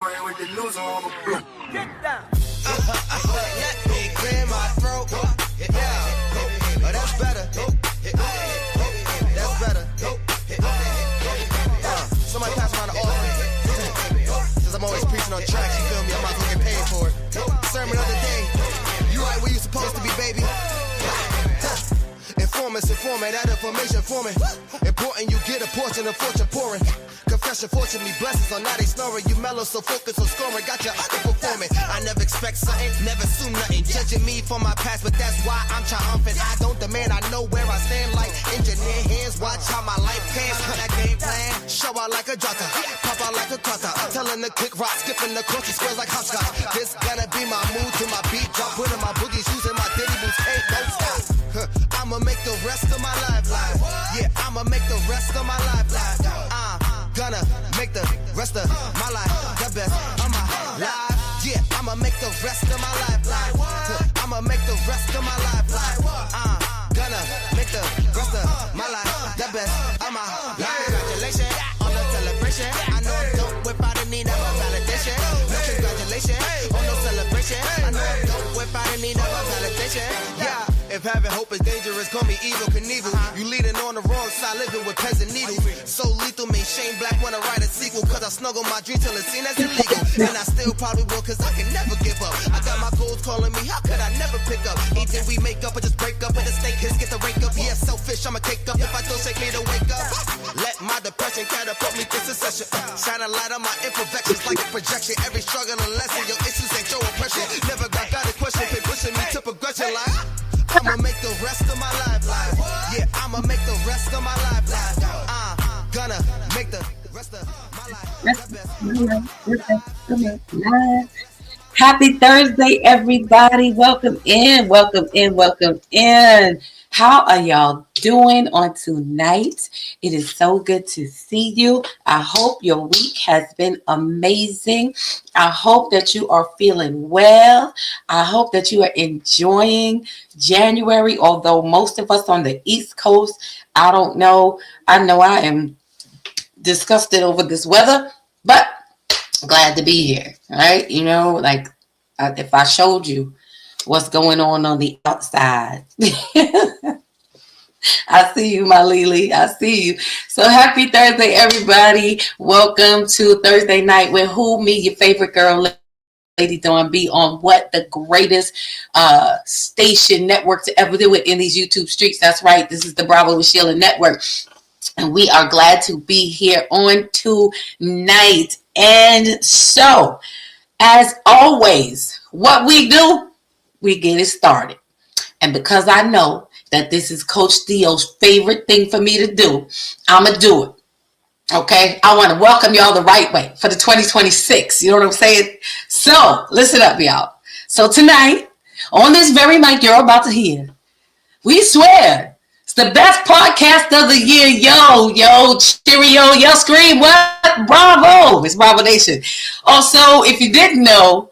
With the news on the block. Get down. Let me clear my throat. Yeah, that's better. That's better. Somebody pass around the offering. Since I'm always preaching on tracks, you feel me? I might as well get paid for it. Sermon of the day. You right where you supposed to be, baby. Informants informing, that information forming. Important you get a portion of fortune pouring. Confession, fortunately, blessings on now they snoring. You mellow, so focus on scoring. Got your underperforming. I never expect something, never assume nothing. Judging me for my past, but that's why I'm triumphant. I don't demand, I know where I stand like engineer hands. Watch how my life pans. That game plan, show out like a drotter, pop out like a cutter. Telling the kick rock, skipping the course, squares like hopscotch. This gonna be my mood to my beat drop. Putting my boogie shoes in my diddy boots, ain't no stop. I'ma make the rest of my life live. Yeah, I'ma make the rest of my life live. Gonna make the rest of my life the best of my life. Yeah, I'ma make the rest of my life live. I'ma make the rest of my life live. Gonna make the rest of my life the best of my life. Congratulations on the celebration. I know I'm dope without a need of a validation. No congratulations on no celebration. I know I'm dope without a need of a validation. Yeah. If having hope is dangerous, call me evil Knievel. You leading on the wrong side, living with peasant needles. So lethal, made Shane Black wanna write a sequel. Cause I snuggle my dream till it's seen as illegal. And I still probably will, cause I can never give up. I got my goals calling me, how could I never pick up? Either we make up or just break up. And the snake hits, get the rake up. Yeah, selfish, I'ma cake up. If I don't shake me to wake up. Let my depression catapult me to succession. Shine a light on my imperfections like a projection. Every struggle a lesson, your issues ain't your oppression. Never got a question, been pushing me to progression like I'ma make the rest of my life live. Yeah, I'ma make the rest of my life live. Gonna make the rest of my life. Happy Thursday, everybody. Welcome in, welcome in, welcome in. How are y'all doing on tonight? It is so good to see you. I hope your week has been amazing. I hope that you are feeling well. I hope that you are enjoying January, although most of us on the East Coast, I don't know. I know I am disgusted over this weather, but glad to be here, right? You know, like if I showed you what's going on the outside. I see you, my Lily. I see you. So happy Thursday, everybody. Welcome to Thursday night with who? Me, your favorite girl, Lady Dawn B, on what? The greatest station network to ever do it in these YouTube streets. That's right. This is the Bravo with Sheila Network. And we are glad to be here on tonight. And so, as always, what we do, we get it started. And because I know that this is Coach Theo's favorite thing for me to do, I'm going to do it. Okay? I want to welcome y'all the right way for the 2026. You know what I'm saying? So, listen up, y'all. So tonight, on this very mic you're about to hear, we swear it's the best podcast of the year. Yo, cheerio, yo, scream, what? Bravo. It's Bravo Nation. Also, if you didn't know,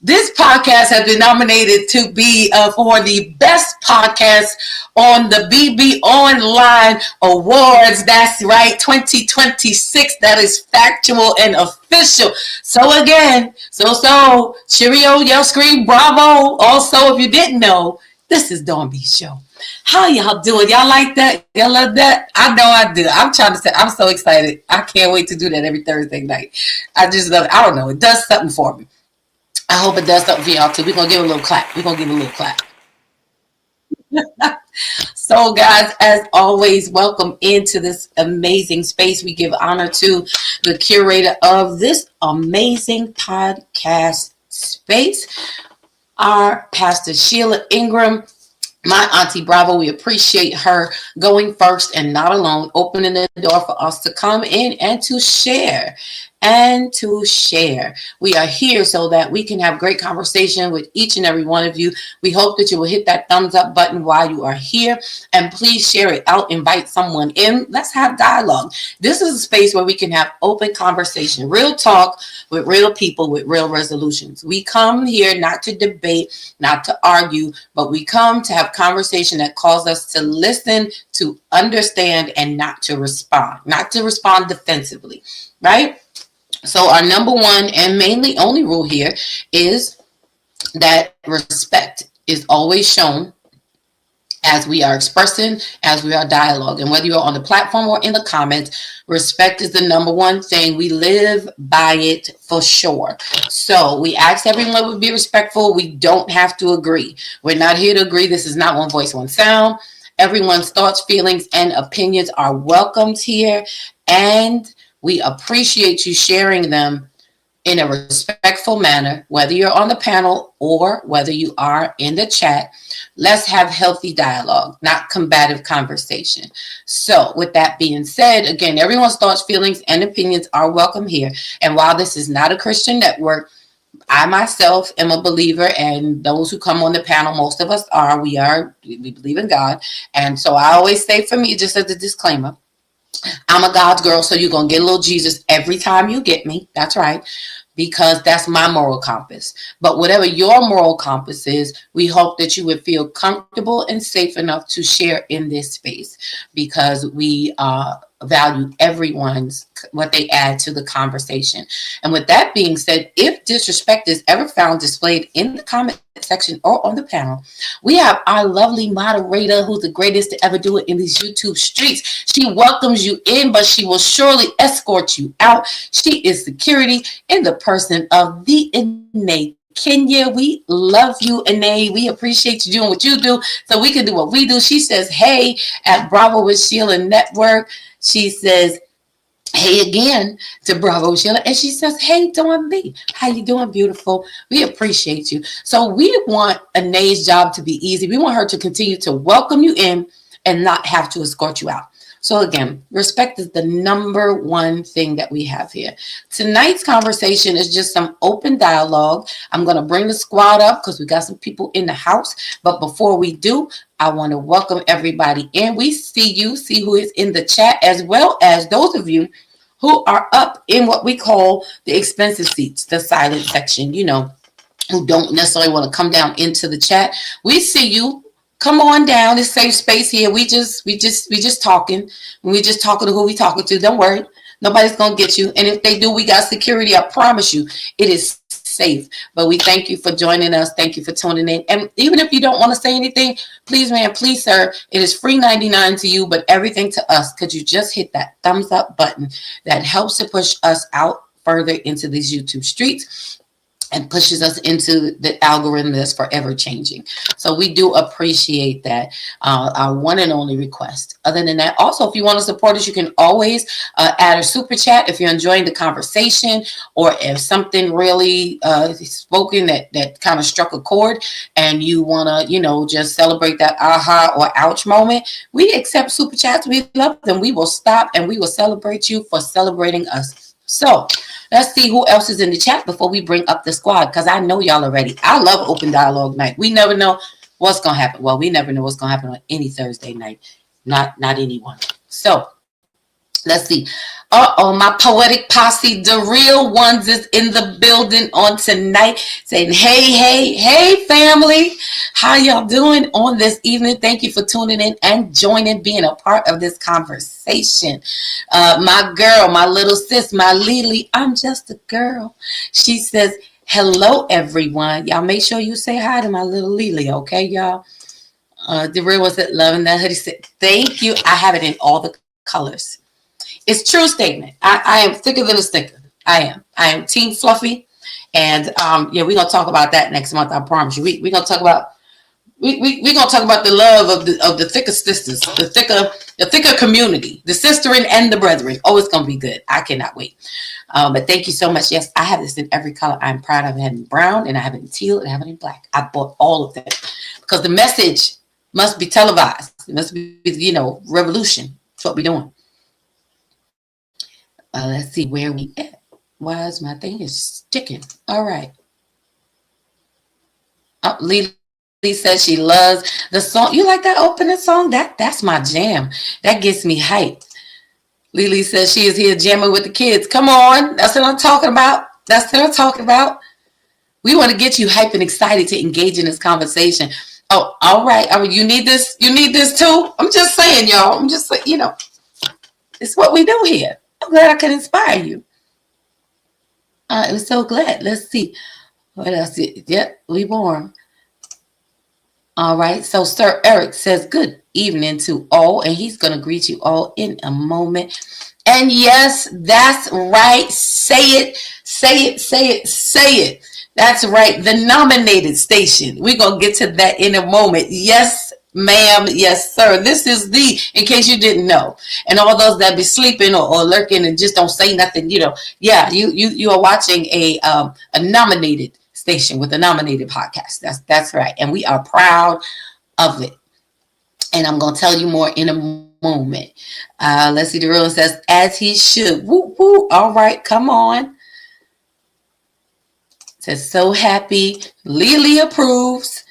this podcast has been nominated to be for the best podcast on the BB Online Awards. That's right, 2026. That is factual and official. So again, so cheerio, yell, scream, bravo. Also, if you didn't know, this is Dawn B Show. How y'all doing? Y'all like that? Y'all love that? I know I do. I'm trying to say, I'm so excited. I can't wait to do that every Thursday night. I just love it. I don't know. It does something for me. I hope it does something for y'all too. We're going to give a little clap. So guys, as always, welcome into this amazing space. We give honor to the curator of this amazing podcast space, our Pastor Sheila Ingram, my Auntie Bravo. We appreciate her going first and not alone, opening the door for us to come in and to share. We are here so that we can have great conversation with each and every one of you. We hope that you will hit that thumbs up button while you are here, and please share it out. Invite someone in. Let's have dialogue. This is a space where we can have open conversation, real talk with real people with real resolutions. We come here not to debate, not to argue, but we come to have conversation that calls us to listen, to understand, and not to respond defensively, right? So our number one and mainly only rule here is that respect is always shown as we are expressing, as we are dialoguing, whether you're on the platform or in the comments. Respect is the number one thing. We live by it for sure. So we ask everyone to be respectful. We don't have to agree. We're not here to agree. This is not one voice, one sound. Everyone's thoughts, feelings, and opinions are welcomed here. And we appreciate you sharing them in a respectful manner, whether you're on the panel or whether you are in the chat. Let's have healthy dialogue, not combative conversation. So with that being said, again, everyone's thoughts, feelings, and opinions are welcome here. And while this is not a Christian network, I myself am a believer, and those who come on the panel, most of us are, we believe in God. And so I always say, for me, just as a disclaimer, I'm a God's girl, so you're going to get a little Jesus every time you get me. That's right. Because that's my moral compass. But whatever your moral compass is, we hope that you would feel comfortable and safe enough to share in this space, because we value everyone's what they add to the conversation. And with that being said, if disrespect is ever found displayed in the comment section or on the panel, we have our lovely moderator, who's the greatest to ever do it in these YouTube streets. She welcomes you in, but she will surely escort you out. She is security in the person of the innate Kenya. We love you, Anae. We appreciate you doing what you do so we can do what we do. She says, hey, at Bravo with Sheila Network. She says, hey again to Bravo Sheila. And she says, hey, Dawn B. How you doing, beautiful? We appreciate you. So we want Anae's job to be easy. We want her to continue to welcome you in and not have to escort you out. So again, respect is the number one thing that we have here. Tonight's conversation is just some open dialogue. I'm going to bring the squad up because we got some people in the house. But before we do, I want to welcome everybody in. We see who is in the chat, as well as those of you who are up in what we call the expensive seats, the silent section, who don't necessarily want to come down into the chat. We see you. Come on down. It's safe space here. We just talking. We just talking to who we talking to. Don't worry. Nobody's going to get you. And if they do, we got security. I promise you it is safe. But we thank you for joining us. Thank you for tuning in. And even if you don't want to say anything, please, man, please, sir, it is free 99 to you, but everything to us. Could you just hit that thumbs up button that helps to push us out further into these YouTube streets and pushes us into the algorithm that's forever changing. So we do appreciate that. Our one and only request. Other than that, also, if you want to support us, you can always add a super chat if you're enjoying the conversation, or if something really spoken that kind of struck a chord and you want to, just celebrate that aha or ouch moment. We accept super chats. We love them. We will stop and we will celebrate you for celebrating us. So let's see who else is in the chat before we bring up the squad, because I know y'all are ready. I love open dialogue night. We never know what's going to happen. Well, we never know what's going to happen on any Thursday night. Not anyone. So let's see. My poetic posse, the real ones, is in the building on tonight, saying, hey, family. How y'all doing on this evening? Thank you for tuning in and joining, being a part of this conversation. My girl, my little sis, my Lily, I'm just a girl. She says, hello, everyone. Y'all make sure you say hi to my little Lily, okay, y'all? The real was it loving that hoodie? Said, thank you. I have it in all the colors. It's true statement. I am thicker than a sticker. I am Team Fluffy. And we're going to talk about that next month. I promise you. We're going to talk about we're going to talk about the love of the thicker sisters, the thicker community, the sistering and the brethren. Oh, it's going to be good. I cannot wait. But thank you so much. Yes, I have this in every color. I'm proud of it. I have it in brown, and I have it in teal, and I have it in black. I bought all of them because the message must be televised. It must be, revolution. That's what we're doing. Let's see where we at. Why is my thing is sticking? All right. Lily says she loves the song. You like that opening song? That's my jam. That gets me hyped. Lily says she is here jamming with the kids. Come on. That's what I'm talking about. We want to get you hyped and excited to engage in this conversation. Oh, all right. I mean, you need this. You need this too. I'm just saying, y'all. I'm just saying, it's what we do here. I'm glad I could inspire you. I'm so glad. Let's see. What else? Yep, we warm. All right. So Sir Eric says good evening to all, and he's going to greet you all in a moment. And yes, that's right. Say it, say it, say it, say it. That's right. The nominated station. We're going to get to that in a moment. Yes, ma'am. Yes, sir. This is in case you didn't know. And all those that be sleeping or lurking and just don't say nothing, yeah, you are watching a nominated station with a nominated podcast. That's right. And we are proud of it. And I'm going to tell you more in a moment. Let's see. The real says, as he should. Woo, woo. All right. Come on. Says, so happy. Lily approves.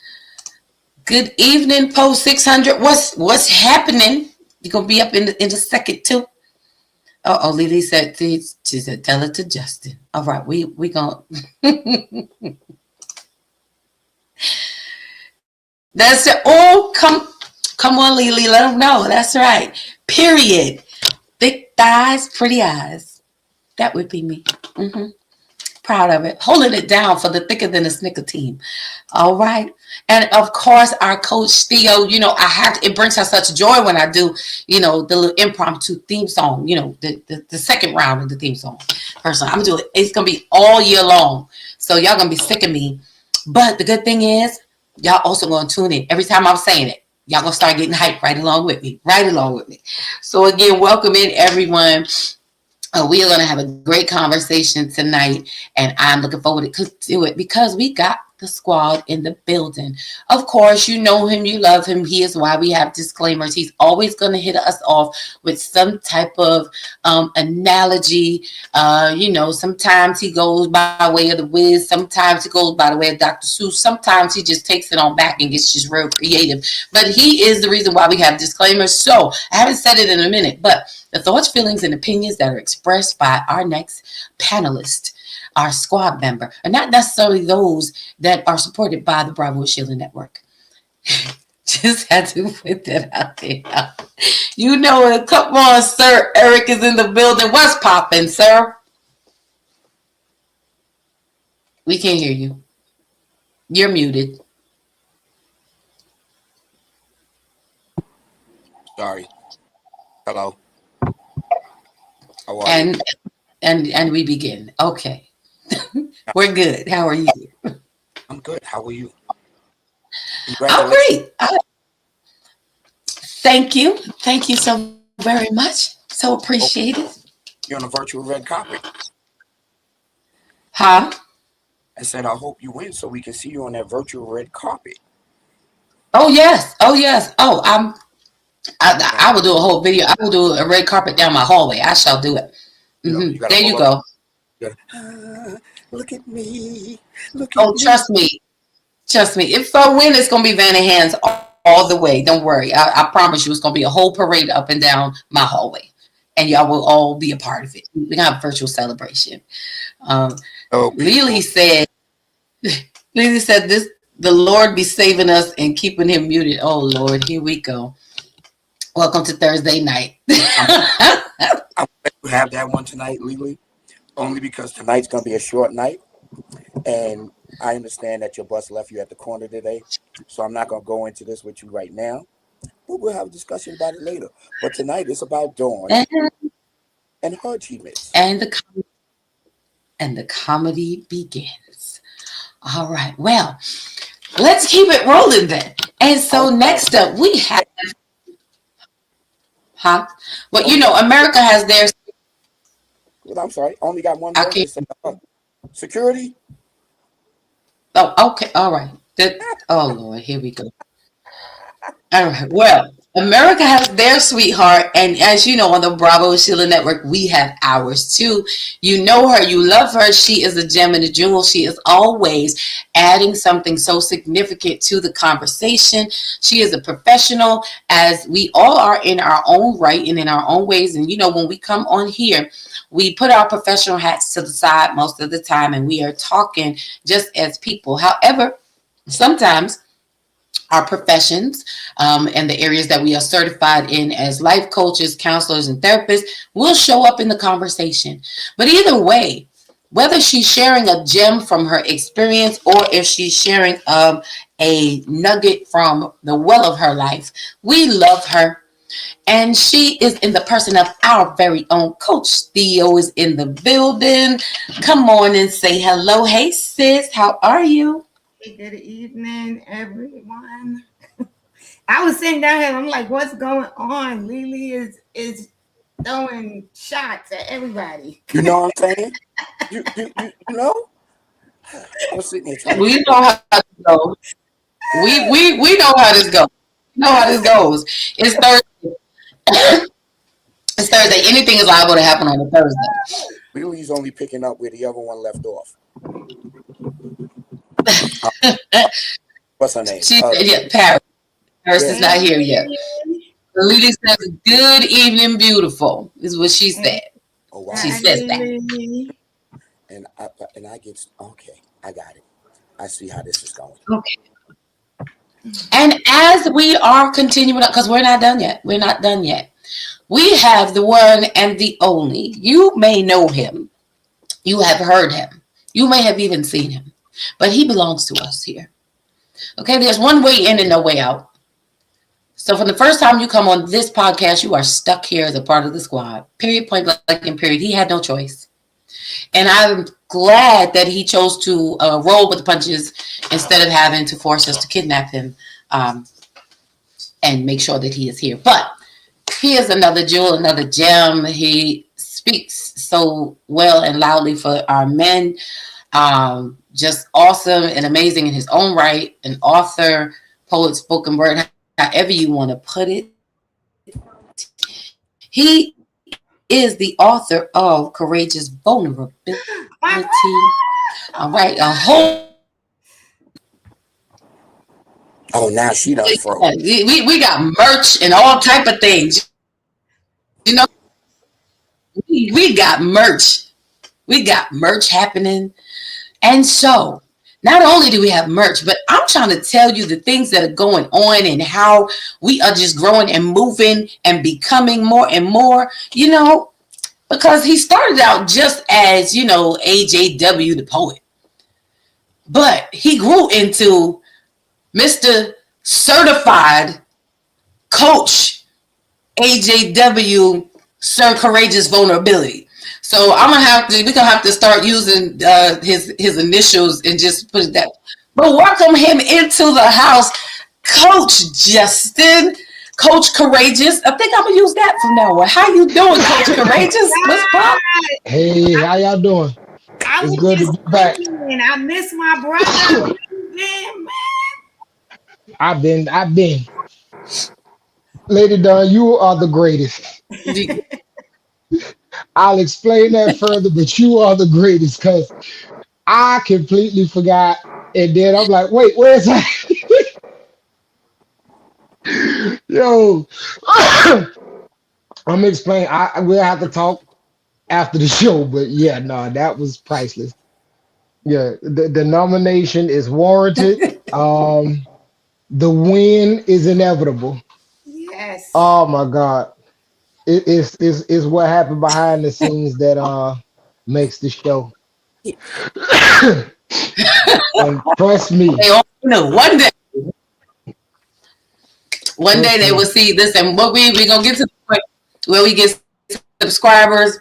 Good evening, Post 600. What's happening? You're going to be up in a second, too. Oh, Lily said, she said, tell it to Justin. All right. We going to. That's it. Oh, come on, Lily. Let them know. That's right. Period. Thick thighs, pretty eyes. That would be me. Proud of it. Holding it down for the thicker than a Snicker team. All right. And of course, our coach Theo, it brings her such joy when I do, the little impromptu theme song, the second round of the theme song. Personally, I'm doing it. It's going to be all year long. So y'all going to be sick of me. But the good thing is, y'all also going to tune in. Every time I'm saying it, y'all going to start getting hyped right along with me. So again, welcome in everyone. We are going to have a great conversation tonight, and I'm looking forward to it because we got the squad in the building. Of course, you know him, you love him. He is why we have disclaimers. He's always going to hit us off with some type of analogy. Sometimes he goes by way of the Wiz. Sometimes he goes by the way of Dr. Seuss. Sometimes he just takes it on back and gets just real creative. But he is the reason why we have disclaimers. So I haven't said it in a minute, but the thoughts, feelings, and opinions that are expressed by our next panelist, our squad member, are not necessarily those that are supported by the Bravo Sheila Network. Just had to put that out there. You know it. Come on, Sir Eric is in the building. What's popping, sir? We can't hear you. You're muted. Sorry. Hello. How are you? And we begin. Okay. We're good. How are you? I'm good. How are you? I'm great. Thank you. Thank you so very much. So appreciate it. You're on a virtual red carpet. Huh? I said, I hope you win so we can see you on that virtual red carpet. Oh, yes. Oh, yes. Oh, I will do a whole video. I will do a red carpet down my hallway. I shall do it. There you go. Look at me. Trust me. If I win, it's going to be Vanna Hands all the way. Don't worry. I promise you it's going to be a whole parade up and down my hallway. And y'all will all be a part of it. We're going to have a virtual celebration. Lily said, the Lord be saving us and keeping him muted. Oh, Lord, here we go. Welcome to Thursday night. I'm glad you have that one tonight, Lily, only because tonight's going to be a short night. And I understand that your bus left you at the corner today. So I'm not going to go into this with you right now. But we'll have a discussion about it later. But tonight it's about Dawn and her achievements. And the comedy begins. All right. Well, let's keep it rolling then. And so next up we have America has their. Well, I'm sorry. Only got one word. Security. Oh, okay. All right. Oh, Lord. Here we go. All right. Well, America has their sweetheart. And as you know, on the Bravo Sheila Network, we have ours too. You know her. You love her. She is a gem and a jewel. She is always adding something so significant to the conversation. She is a professional, as we all are in our own right and in our own ways. And, when we come on here, we put our professional hats to the side most of the time, and we are talking just as people. However, sometimes our professions and the areas that we are certified in as life coaches, counselors, and therapists will show up in the conversation. But either way, whether she's sharing a gem from her experience or if she's sharing a nugget from the well of her life. We love her. And she is in the person of our very own Coach Theo is in the building. Come on and say hello. Hey, sis, how are you? Hey, good evening, everyone. I was sitting down here and I'm like, what's going on? Lily is throwing shots at everybody. You know what I'm saying? You know? I was sitting here trying We know how this goes. We know how this goes. We know how this goes. It's Thursday. It's Thursday. Anything is liable to happen on a Thursday. Lily's only picking up where the other one left off. What's her name? She said, yeah, Paris. Paris Yeah. is not here yet. Lily says, good evening, beautiful, is what she said. Oh, wow. She says that. And I get, okay, I got it. I see how this is going. Okay. And as we are continuing, because we're not done yet. We're not done yet. We have the one and the only. You may know him. You have heard him. You may have even seen him. But he belongs to us here. Okay, there's one way in and no way out. So from the first time you come on this podcast, you are stuck here as a part of the squad. Period, point blank, and period. He had no choice. And I'm glad that he chose to roll with the punches instead of having to force us to kidnap him and make sure that he is here. But he is another jewel, another gem. He speaks so well and loudly for our men. Just awesome and amazing in his own right. An author, poet, spoken word, however you want to put it. He is the author of Courageous Vulnerability. All right, a whole. Oh, now she done froze. We got merch and all type of things. You know, we got merch. We got merch happening. And so, not only do we have merch, but I'm trying to tell you the things that are going on and how we are just growing and moving and becoming more and more, you know, because he started out just as, you know, AJW, the poet. But he grew into Mr. Certified Coach AJW, Sir Courageous Vulnerability. So we're gonna have to start using his initials and just put it that. But welcome him into the house, Coach Justin, Coach Courageous. I think I'm gonna use that from now on. How you doing, Coach Courageous? What's up? Hey, how y'all doing? It's good to be back. And I miss my brother. I've been. Lady Dawn, you are the greatest. I'll explain that further, but you are the greatest because I completely forgot. And then I'm like, wait, where's that? Yo, I'm explaining. We'll have to talk after the show, but yeah, no, that was priceless. Yeah, the nomination is warranted. The win is inevitable. Yes. Oh my God. It's what happened behind the scenes that makes the show. And trust me. One day they will see this, and what we're gonna get to the point where we get subscribers,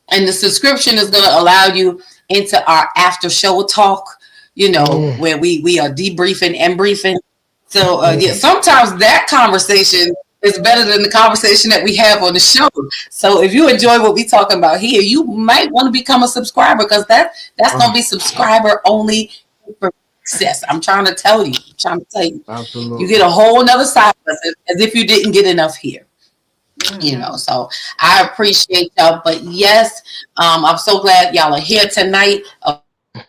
and the subscription is gonna allow you into our after show talk, you know, where we are debriefing and briefing. So yeah, sometimes that conversation is better than the conversation that we have on the show. So if you enjoy what we talking about here, you might want to become a subscriber because that's gonna be subscriber only for access. I'm trying to tell you. Absolutely. You get a whole nother side of us as if you didn't get enough here. You know, so I appreciate y'all. But yes, I'm so glad y'all are here tonight.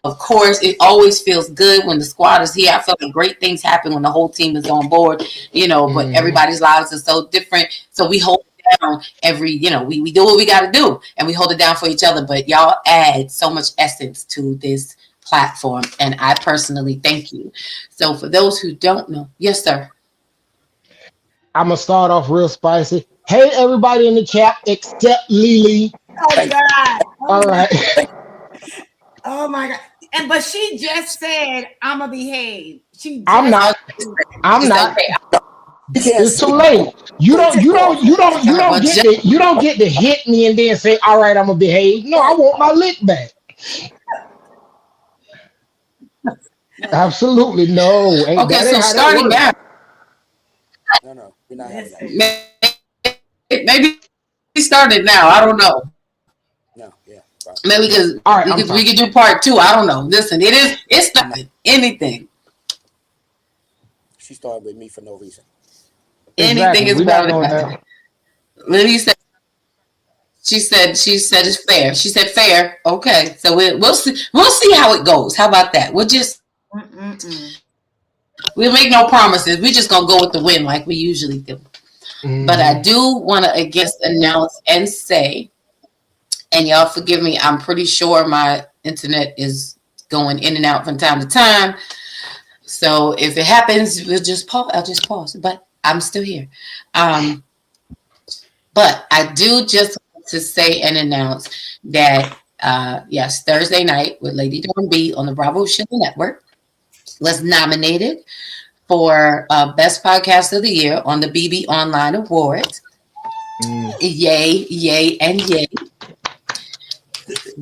Of course, it always feels good when the squad is here. I feel like great things happen when the whole team is on board, you know, but everybody's lives are so different. So we hold it down we do what we got to do and we hold it down for each other. But y'all add so much essence to this platform. And I personally thank you. So for those who don't know, yes, sir. I'm going to start off real spicy. Hey, everybody in the chat except Lily. Oh, God. All right. Oh my God. But she just said, "I'ma behave." I'm not. I'm not. It's too late. You don't get to hit me and then say, all right, I'm gonna behave. No, I want my lick back. Absolutely no. Ain't Okay, that so ain't how that starting works. now, No, we're not having that. maybe we started now. I don't know. No, yeah. Fine. Maybe because All right, we could do part 2. I don't know. Listen, it's nothing. Anything. She started with me for no reason. Anything Exactly. is We're not better doing than that. that. Lily said she said it's fair. She said fair. Okay. So we'll see how it goes. How about that? We'll make no promises. We're just gonna go with the wind like we usually do. But I do want to again announce and say, and y'all forgive me, I'm pretty sure my internet is going in and out from time to time. So if it happens, we'll just pause. I'll just pause. But I'm still here. But I do just want to say and announce that yes, Thursday night with Lady Dawn B on the Bravo Show Network was nominated for Best Podcast of the Year on the BB Online Awards. Yay, yay, and yay.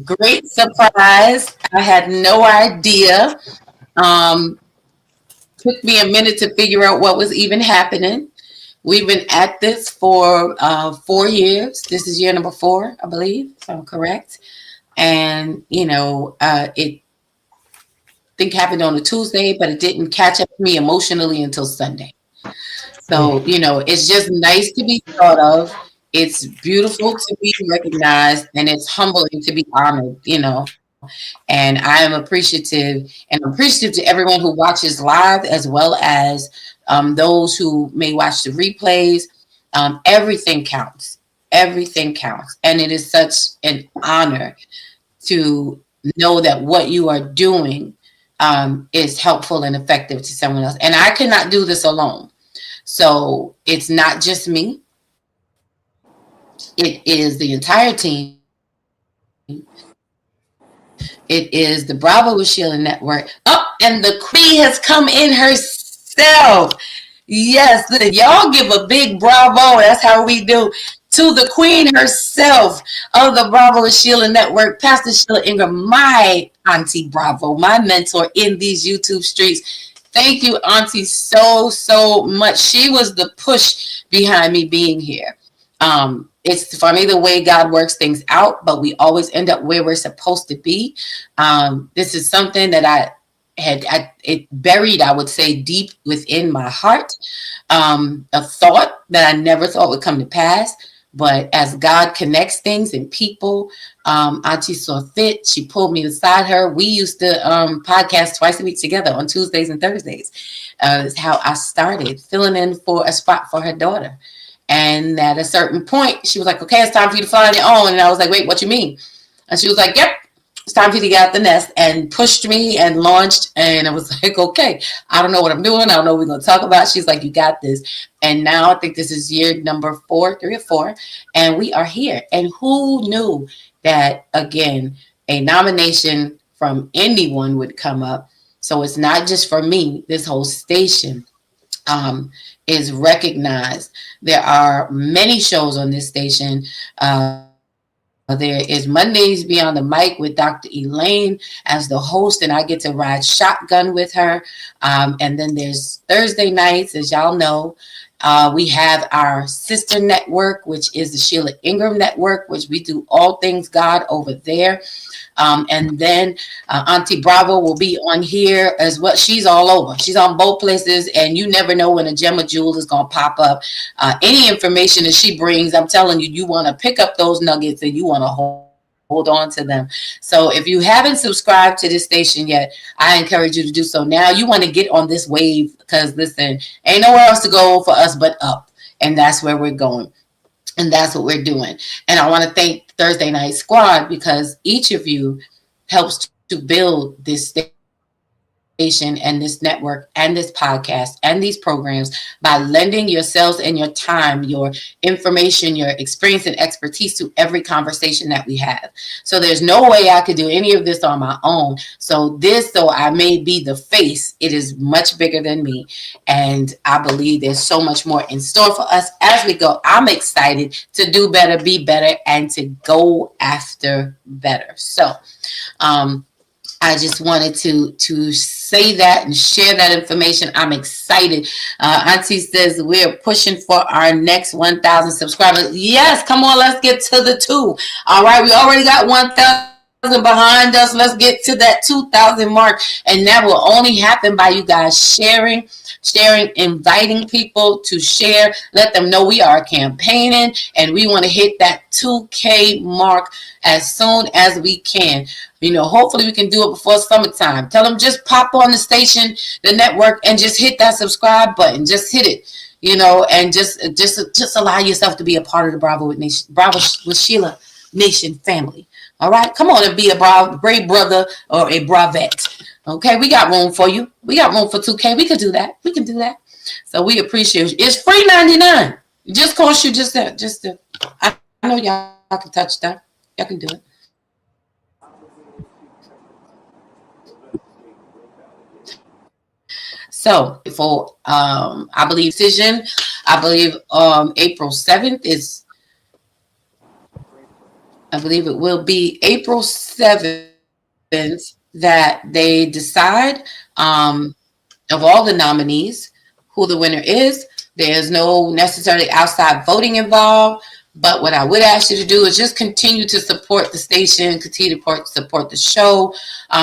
Great surprise. I had no idea. Took me a minute to figure out what was even happening. We've been at this for 4 years. This is year number 4, I believe, if I'm correct. And, it think happened on a Tuesday, but it didn't catch up to me emotionally until Sunday. So, it's just nice to be thought of. It's beautiful to be recognized, and it's humbling to be honored, And I am appreciative, and I'm appreciative to everyone who watches live, as well as those who may watch the replays. Everything counts. Everything counts. And it is such an honor to know that what you are doing is helpful and effective to someone else. And I cannot do this alone. So it's not just me. It is the entire team. It is the Bravo with Sheila Network. Oh, and the queen has come in herself. Yes, y'all give a big bravo. That's how we do. To the queen herself of the Bravo with Sheila Network, Pastor Sheila Ingram, my auntie Bravo, my mentor in these YouTube streets. Thank you, auntie, so much. She was the push behind me being here. It's funny the way God works things out, but we always end up where we're supposed to be. This is something that I it buried, I would say, deep within my heart. A thought that I never thought would come to pass. But as God connects things and people, Auntie saw fit. She pulled me beside her. We used to podcast twice a week together on Tuesdays and Thursdays. Is how I started filling in for a spot for her daughter. And at a certain point, she was like, okay, it's time for you to fly on your own. And I was like, wait, what you mean? And she was like, yep, it's time for you to get out the nest, and pushed me and launched. And I was like, okay, I don't know what I'm doing. I don't know what we're going to talk about. She's like, you got this. And now I think this is year number 4, 3 or 4. And we are here. And who knew that, again, a nomination from anyone would come up. So it's not just for me. This whole station is recognized. There are many shows on this station. There is Mondays Beyond the Mic with Dr. Elaine as the host, and I get to ride shotgun with her. And then there's Thursday nights, as y'all know. We have our sister network, which is the Sheila Ingram Network, which we do all things God over there. And then Auntie Bravo will be on here as well. She's all over. She's on both places, and you never know when a gem or jewel is going to pop up. Any information that she brings, I'm telling you, you want to pick up those nuggets and you want to hold on to them. So if you haven't subscribed to this station yet, I encourage you to do so now. You want to get on this wave because, listen, ain't nowhere else to go for us but up. And that's where we're going. And that's what we're doing. And I want to thank Thursday Night Squad because each of you helps to build this and this network and this podcast and these programs by lending yourselves and your time, your information, your experience and expertise to every conversation that we have. So there's no way I could do any of this on my own. So this, though I may be the face, it is much bigger than me. And I believe there's so much more in store for us as we go. I'm excited to do better, be better, and to go after better. So, I just wanted to say that and share that information. I'm excited. Auntie says we're pushing for our next 1,000 subscribers. Yes, come on, let's get to the 2. All right, we already got 1,000 behind us. Let's get to that 2,000 mark, and that will only happen by you guys sharing, inviting people to share. Let them know we are campaigning, and we want to hit that 2K mark as soon as we can. Hopefully we can do it before summertime. Tell them just pop on the station, the network, and just hit that subscribe button. Just hit it, and just allow yourself to be a part of the Bravo with Sheila Nation family. All right, come on and be a brave brother or a bravette. Okay, we got room for you. We got room for 2K. We could do that. We can do that. So we appreciate it. It's free 99. It just costs you just to. I know y'all can touch that. Y'all can do it. So for I believe decision, April 7th is, I believe it will be April 7th that they decide of all the nominees who the winner is. There's no necessarily outside voting involved. But what I would ask you to do is just continue to support the station, continue to support the show,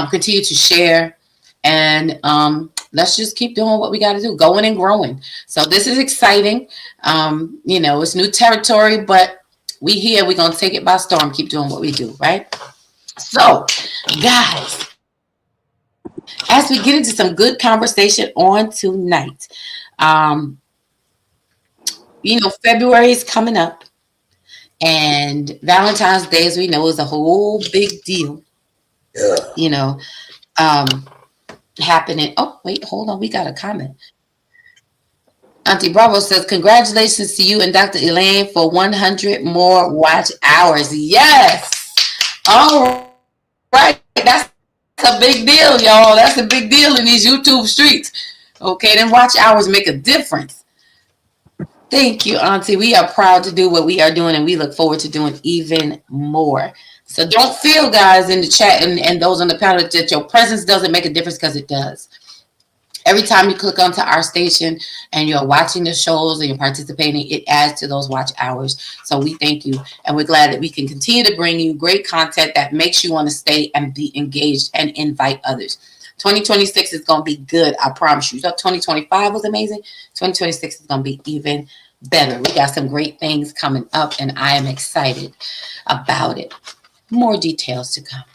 continue to share, and let's just keep doing what we got to do, going and growing. So this is exciting. It's new territory, but we here. We're going to take it by storm, keep doing what we do, right? So, guys, as we get into some good conversation on tonight, February is coming up. And Valentine's Day, as we know, is a whole big deal. Yeah. Happening. Oh, wait, hold on. We got a comment. Auntie Bravo says, congratulations to you and Dr. Elaine for 100 more watch hours. Yes. All right. That's a big deal, y'all. That's a big deal in these YouTube streets. Okay, them watch hours make a difference. Thank you, Auntie. We are proud to do what we are doing, and we look forward to doing even more. So don't feel, guys, in the chat and those on the panel that your presence doesn't make a difference, because it does. Every time you click onto our station and you're watching the shows and you're participating, it adds to those watch hours. So we thank you, and we're glad that we can continue to bring you great content that makes you want to stay and be engaged and invite others. 2026 is going to be good, I promise you. So 2025 was amazing. 2026 is going to be even better. We got some great things coming up, and I am excited about it. More details to come.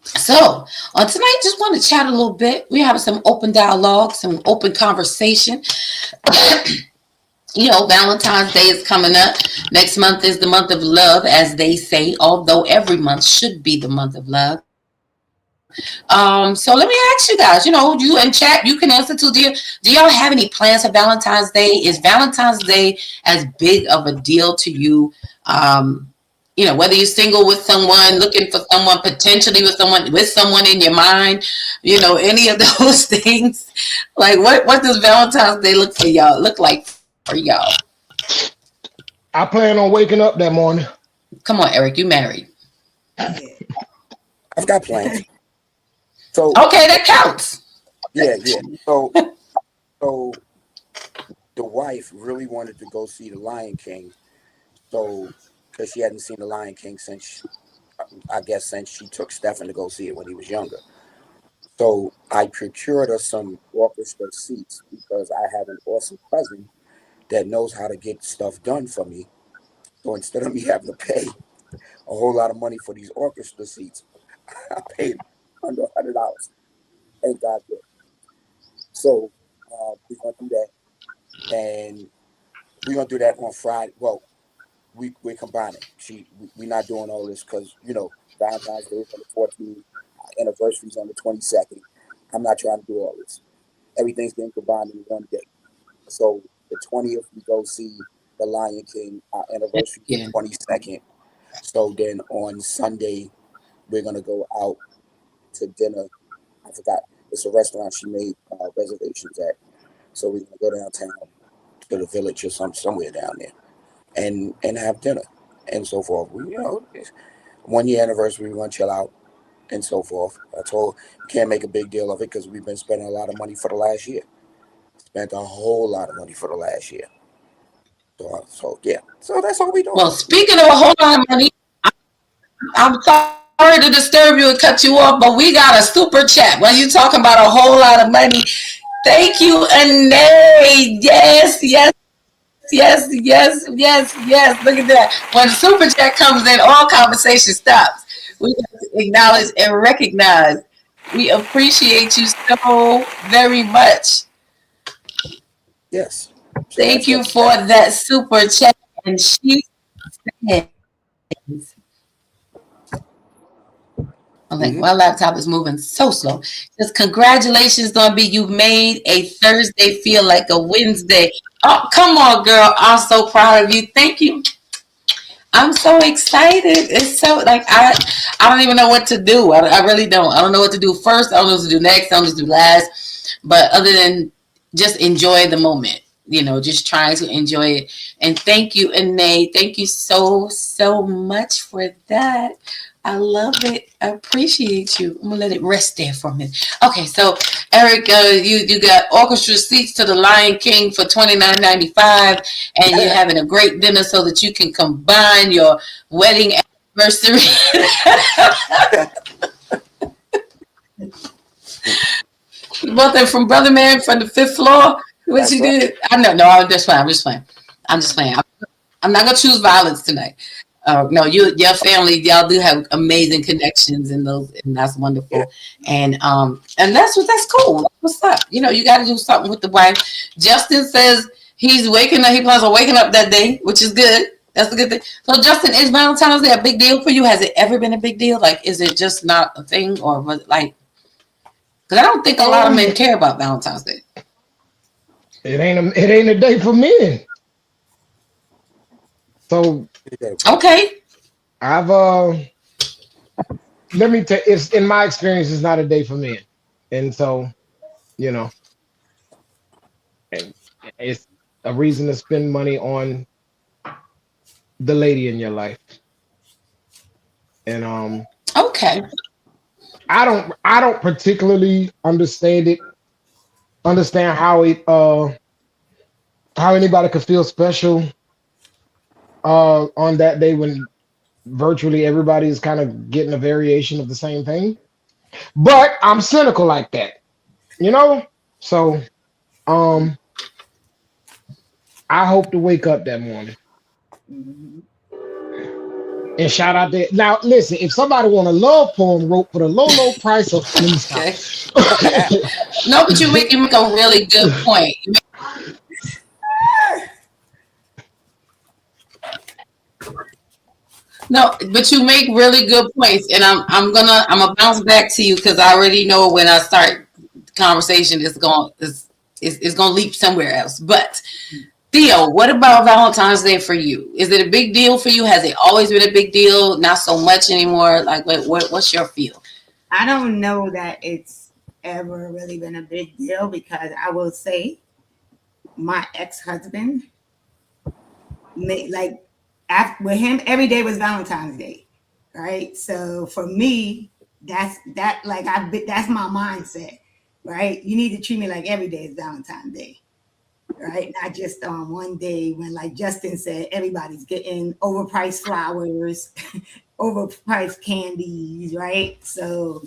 So on tonight, just want to chat a little bit. We have some open dialogue, some open conversation. Valentine's Day is coming up. Next month is the month of love, as they say, although every month should be the month of love. So let me ask you guys, you in chat, you can answer too. Do y'all have any plans for Valentine's Day? Is Valentine's Day as big of a deal to you? Whether you're single with someone, looking for someone, potentially with someone in your mind, any of those things. Like what does Valentine's Day look like for y'all? I plan on waking up that morning. Come on, Eric, you married. I've got plans. So okay, that counts. Yeah. So the wife really wanted to go see The Lion King. So because she hadn't seen The Lion King since she took Stefan to go see it when he was younger. So I procured her some orchestra seats because I have an awesome cousin that knows how to get stuff done for me. So instead of me having to pay a whole lot of money for these orchestra seats, I paid under $100. Thank God for it. So we're going to do that. And we're going to do that on Friday. Well, we're combining. We're not doing all this because, Valentine's Day is on the 14th. Our anniversary is on the 22nd. I'm not trying to do all this. Everything's getting combined in one day. So the 20th, we go see The Lion King. Our anniversary is Yeah. the 22nd. So then on Sunday, we're gonna go out to dinner. I forgot. It's a restaurant she made reservations at. So we're gonna go downtown to the Village or somewhere down there and have dinner and so forth. We, 1 year anniversary. We're gonna chill out and so forth. I told you can't make a big deal of it because we've been spending a lot of money for the last year. Spent a whole lot of money for the last year. So yeah. So that's all we doing. Well, speaking of a whole lot of money, I'm sorry to disturb you and cut you off, but we got a super chat. When you talking about a whole lot of money, thank you, Anay. Yes, yes, yes, yes, yes, yes. Look at that. When the super chat comes in, all conversation stops. We have to acknowledge and recognize. We appreciate you so very much. Yes. So Thank you for that super chat. And she says, I'm like, my laptop is moving so slow. Just congratulations, Don B. You made a Thursday feel like a Wednesday. Oh, come on, girl. I'm so proud of you. Thank you. I'm so excited. It's so like I don't even know what to do. I really don't. I don't know what to do first. I don't know what to do next. I don't know what to do last. But other than just enjoy the moment, just trying to enjoy it. And thank you, Anay. Thank you so, so much for that. I love it. I appreciate you. I'm gonna let it rest there for a minute. Okay, so Eric, you got orchestra seats to the Lion King for $29.95, and you're having a great dinner so that you can combine your wedding anniversary. You bought that from Brother Man from the 5th floor. What you did? I know. No, I'm just playing. I'm just playing. I'm not gonna choose violence tonight. No, your family, y'all do have amazing connections and that's wonderful. And that's cool. What's up? You got to do something with the wife. Justin says he plans on waking up that day, which is good. That's a good thing. So Justin, is Valentine's Day a big deal for you? Has it ever been a big deal? Like, is it just not a thing, or was it like? Because I don't think a lot of men care about Valentine's Day. It ain't a day for men. So okay, I've let me tell. It's in my experience, it's not a day for men, and so it's a reason to spend money on the lady in your life. And okay, I don't particularly understand how anybody could feel special on that day when virtually everybody is kind of getting a variation of the same thing. But I'm cynical like that, so I hope to wake up that morning and shout out there. Now listen, if somebody want a love poem wrote for the low price of okay. No, but you make a really good point. No, but you make really good points, and I'm gonna bounce back to you because I already know when I start the conversation it's gonna leap somewhere else. But Theo, what about Valentine's Day for you? Is it a big deal for you? Has it always been a big deal? Not so much anymore. Like, what's your feel? I don't know that it's ever really been a big deal because I will say my ex-husband with him, every day was Valentine's Day, right? So for me, that's my mindset, right? You need to treat me like every day is Valentine's Day, right? Not just on one day when, like Justin said, everybody's getting overpriced flowers, overpriced candies, right? So,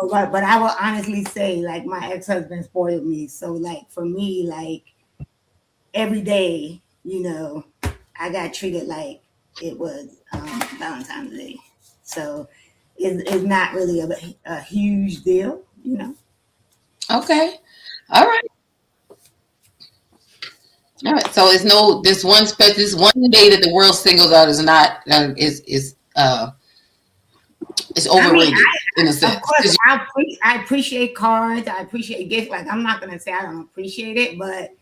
but I will honestly say, like, my ex-husband spoiled me. So, like, for me, like, every day, I got treated like it was Valentine's Day. So it's not really a huge deal, Okay. All right. All right. So it's this one day that the world singles out is not is overrated. in a Of sense. course, I appreciate cards. I appreciate gifts. Like, I'm not gonna say I don't appreciate it, but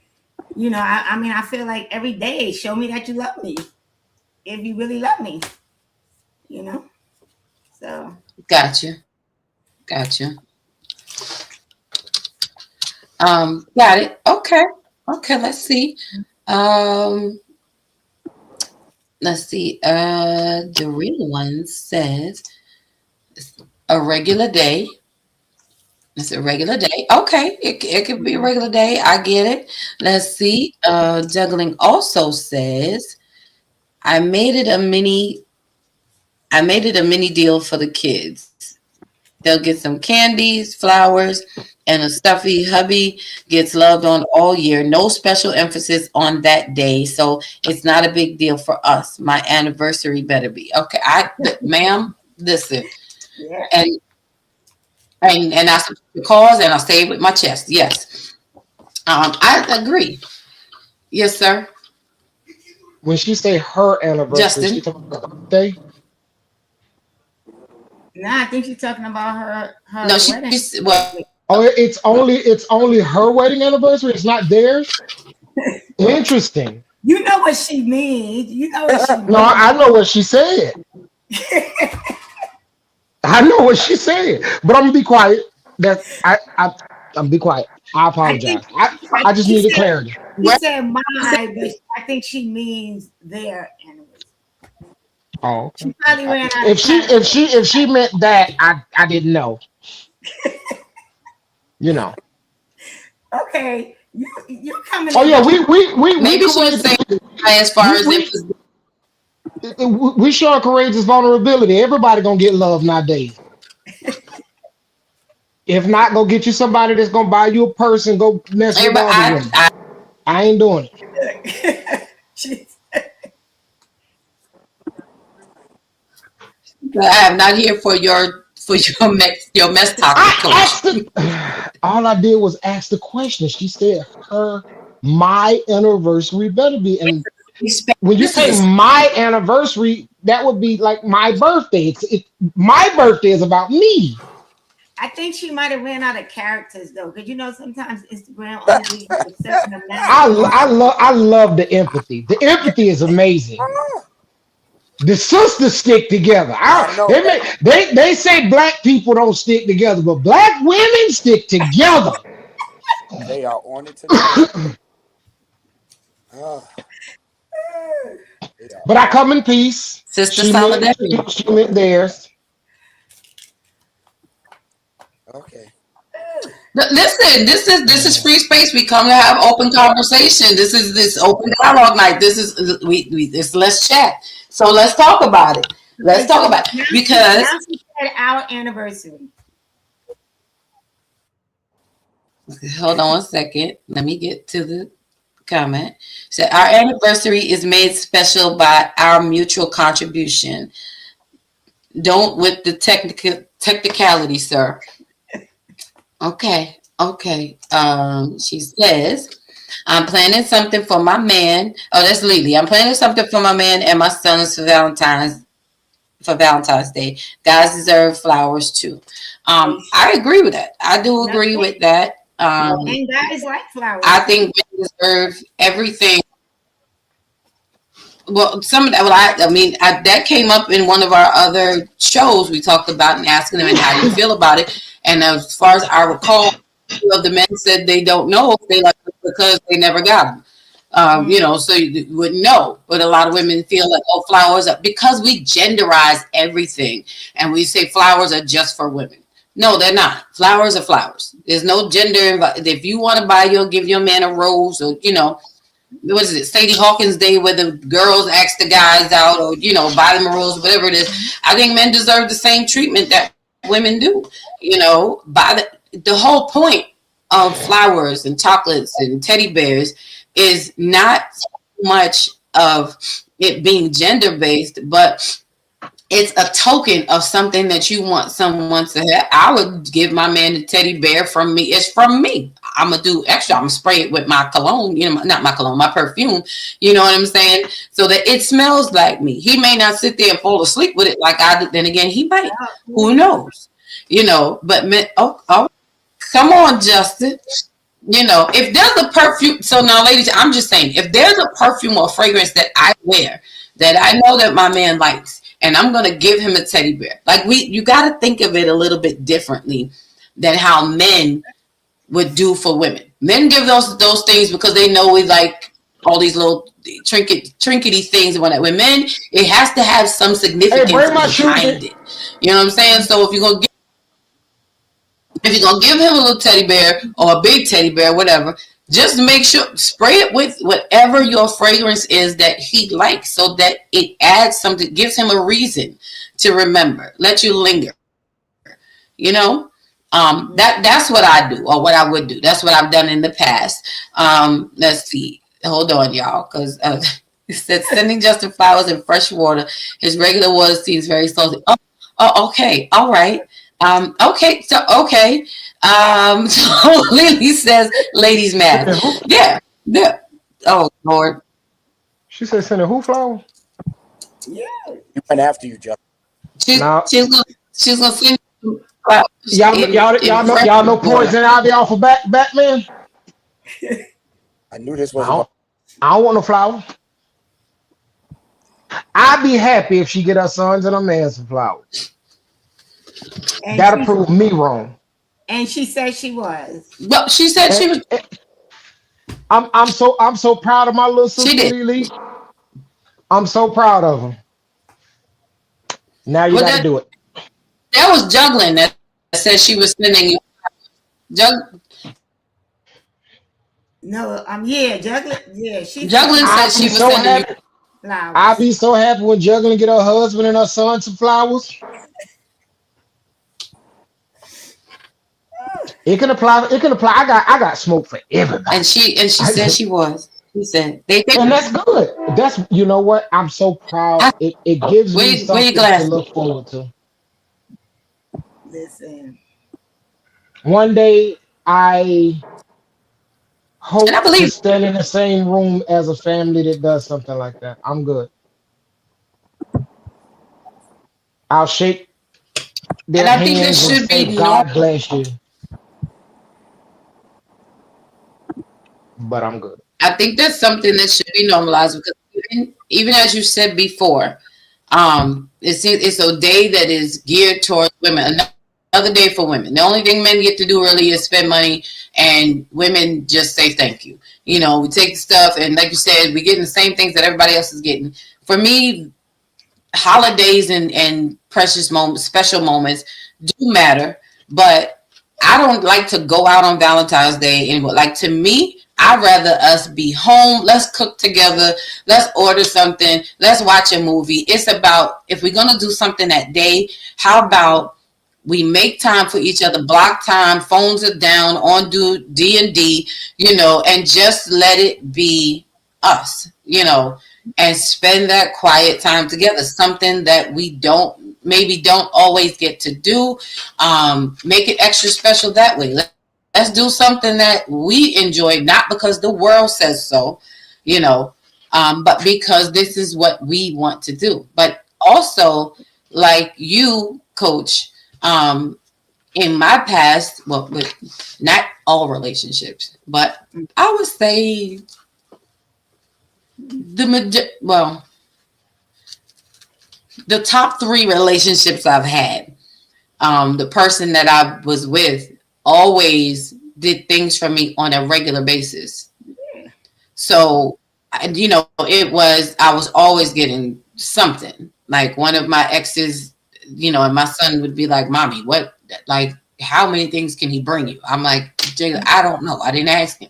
you know, I mean, I feel like every day, show me that you love me. If you really love me, you know. So Gotcha. Got it. Okay. Let's see. The real one says a regular day. It's a regular day. Okay, it could be a regular day. I get it. Let's see. Juggling also says I made it a mini deal for the kids. They'll get some candies, flowers, and a stuffy. Hubby gets loved on all year. No special emphasis on that day. So it's not a big deal for us. My anniversary better be. Okay, ma'am, listen. yeah. And I support the cause and I'll say it with my chest. Yes. I agree. Yes, sir. When she say her anniversary, Justin. she talking about her birthday? Nah, I think she's talking about her No, wedding. Oh, it's only her wedding anniversary. It's not theirs. Interesting. You know what she means. You know what she means. No, I know what she said. I know what she said, but I'm gonna be quiet. I'm be quiet. I apologize. I just needed clarity. He said my, but I think she means their anniversary. Oh, She probably ran out if she meant that, I didn't know. You know. Okay, you coming? Oh yeah, we maybe she was saying as far as we showing courageous vulnerability. Everybody gonna get love nowadays. If not, go get you somebody that's gonna buy you a purse and go mess with all the women. I ain't doing it. I'm not here for your mess topic. All I did was ask the question. She said my anniversary better be. And when you say my anniversary, that would be like my birthday. My birthday is about me. I think she might have ran out of characters though, because you know sometimes Instagram only gives you a certain amount. I love the empathy. The empathy is amazing. The sisters stick together. They say black people don't stick together, but black women stick together. They are on it tonight. But I come in peace. Sister solidarity. She meant theirs. Okay. Listen, this is free space. We come to have open conversation. This is this open dialogue night. This is let's chat. So let's talk about it. Let's talk about it because now she said our anniversary. Hold on 1 second. Let me get to the comment. So our anniversary is made special by our mutual contribution. Don't with the technicality, sir. Okay. She says, I'm planning something for my man. Oh, that's Lily. I'm planning something for my man and my sons for Valentine's Day. Guys deserve flowers too. I agree with that. I do agree with that. And guys like flowers. I think men deserve everything. Well, some of that. Well, that came up in one of our other shows. We talked about and asking them how do you feel about it. And as far as I recall, two of the men said they don't know if they like it because they never got them. So you wouldn't know. But a lot of women feel like, oh, flowers are, because we genderize everything and we say flowers are just for women. No, they're not. Flowers are flowers. There's no gender. If you want to give your man a rose or, what is it, Sadie Hawkins Day where the girls ask the guys out or, buy them a rose, whatever it is. I think men deserve the same treatment that women do. By the whole point of flowers and chocolates and teddy bears is not so much of it being gender based, but it's a token of something that you want someone to have. I would give my man a teddy bear from me. It's from me. I'm going to do extra. I'm going to spray it with my cologne, not my cologne, my perfume. You know what I'm saying? So that it smells like me. He may not sit there and fall asleep with it like I did. Then again, he might. Who knows? But men, oh, come on, Justin. If there's a perfume, so now, ladies, I'm just saying, if there's a perfume or fragrance that I wear that I know that my man likes, and I'm gonna give him a teddy bear, like you got to think of it a little bit differently than how men would do for women. Men give those things because they know we like all these little trinkety things and whatnot. With men, it has to have some significance behind it. You know what I'm saying? So if you're gonna give him a little teddy bear or a big teddy bear, whatever, just make sure spray it with whatever your fragrance is that he likes, so that it adds something, gives him a reason to remember, let you linger. That's what I do, or what I would do. That's what I've done in the past. Let's see. Hold on, y'all, because it said sending Justin flowers in fresh water. His regular water seems very salty. Oh, okay, all right. Okay. So Lily says, ladies mad. Yeah. Oh Lord. She said, "Send a who flower?" Yeah, you went after you, Justin. She's gonna send you flowers. Y'all know Poison Ivy off of Batman. I knew this was. I don't want no flower. I'd be happy if she get her sons and her man some flowers. And that'll prove me wrong. And she said she was. But she said she was. I'm so proud of my little sister Lily. I'm so proud of her. Now you got to do it. That was juggling. That said she was sending you. No, juggling. Yeah, juggling said she was sending you flowers. I'd be so happy when juggling get her husband and her son some flowers. It can apply. I got smoke for everybody. And she said she was. She said and that's good. That's what? I'm so proud. It gives me something to look forward to. Listen. One day I hope to stand in the same room as a family that does something like that. I'm good. I'll shake their hands. I think this should be God bless you. But I'm good. I think that's something that should be normalized, because even as you said before, it's a day that is geared towards women. Another day for women. The only thing men get to do really is spend money, and women just say thank you. We take the stuff, and like you said, we're getting the same things that everybody else is getting. For me, holidays and precious moments, special moments do matter, but I don't like to go out on Valentine's Day anymore. Like, to me, I'd rather us be home. Let's cook together. Let's order something. Let's watch a movie. It's about, if we're going to do something that day, how about we make time for each other, block time, phones are down, on do D&D, and just let it be us, and spend that quiet time together. Something that we don't always get to do. Make it extra special that way. Let's do something that we enjoy, not because the world says so, but because this is what we want to do. But also, like you, Coach, in my past, well, with not all relationships, but I would say the top 3 relationships I've had, the person that I was with always did things for me on a regular basis. Yeah. So, I was always getting something. Like, one of my exes, and my son would be like, "Mommy, what, like, how many things can he bring you?" I'm like, "Jayla, I don't know. I didn't ask him."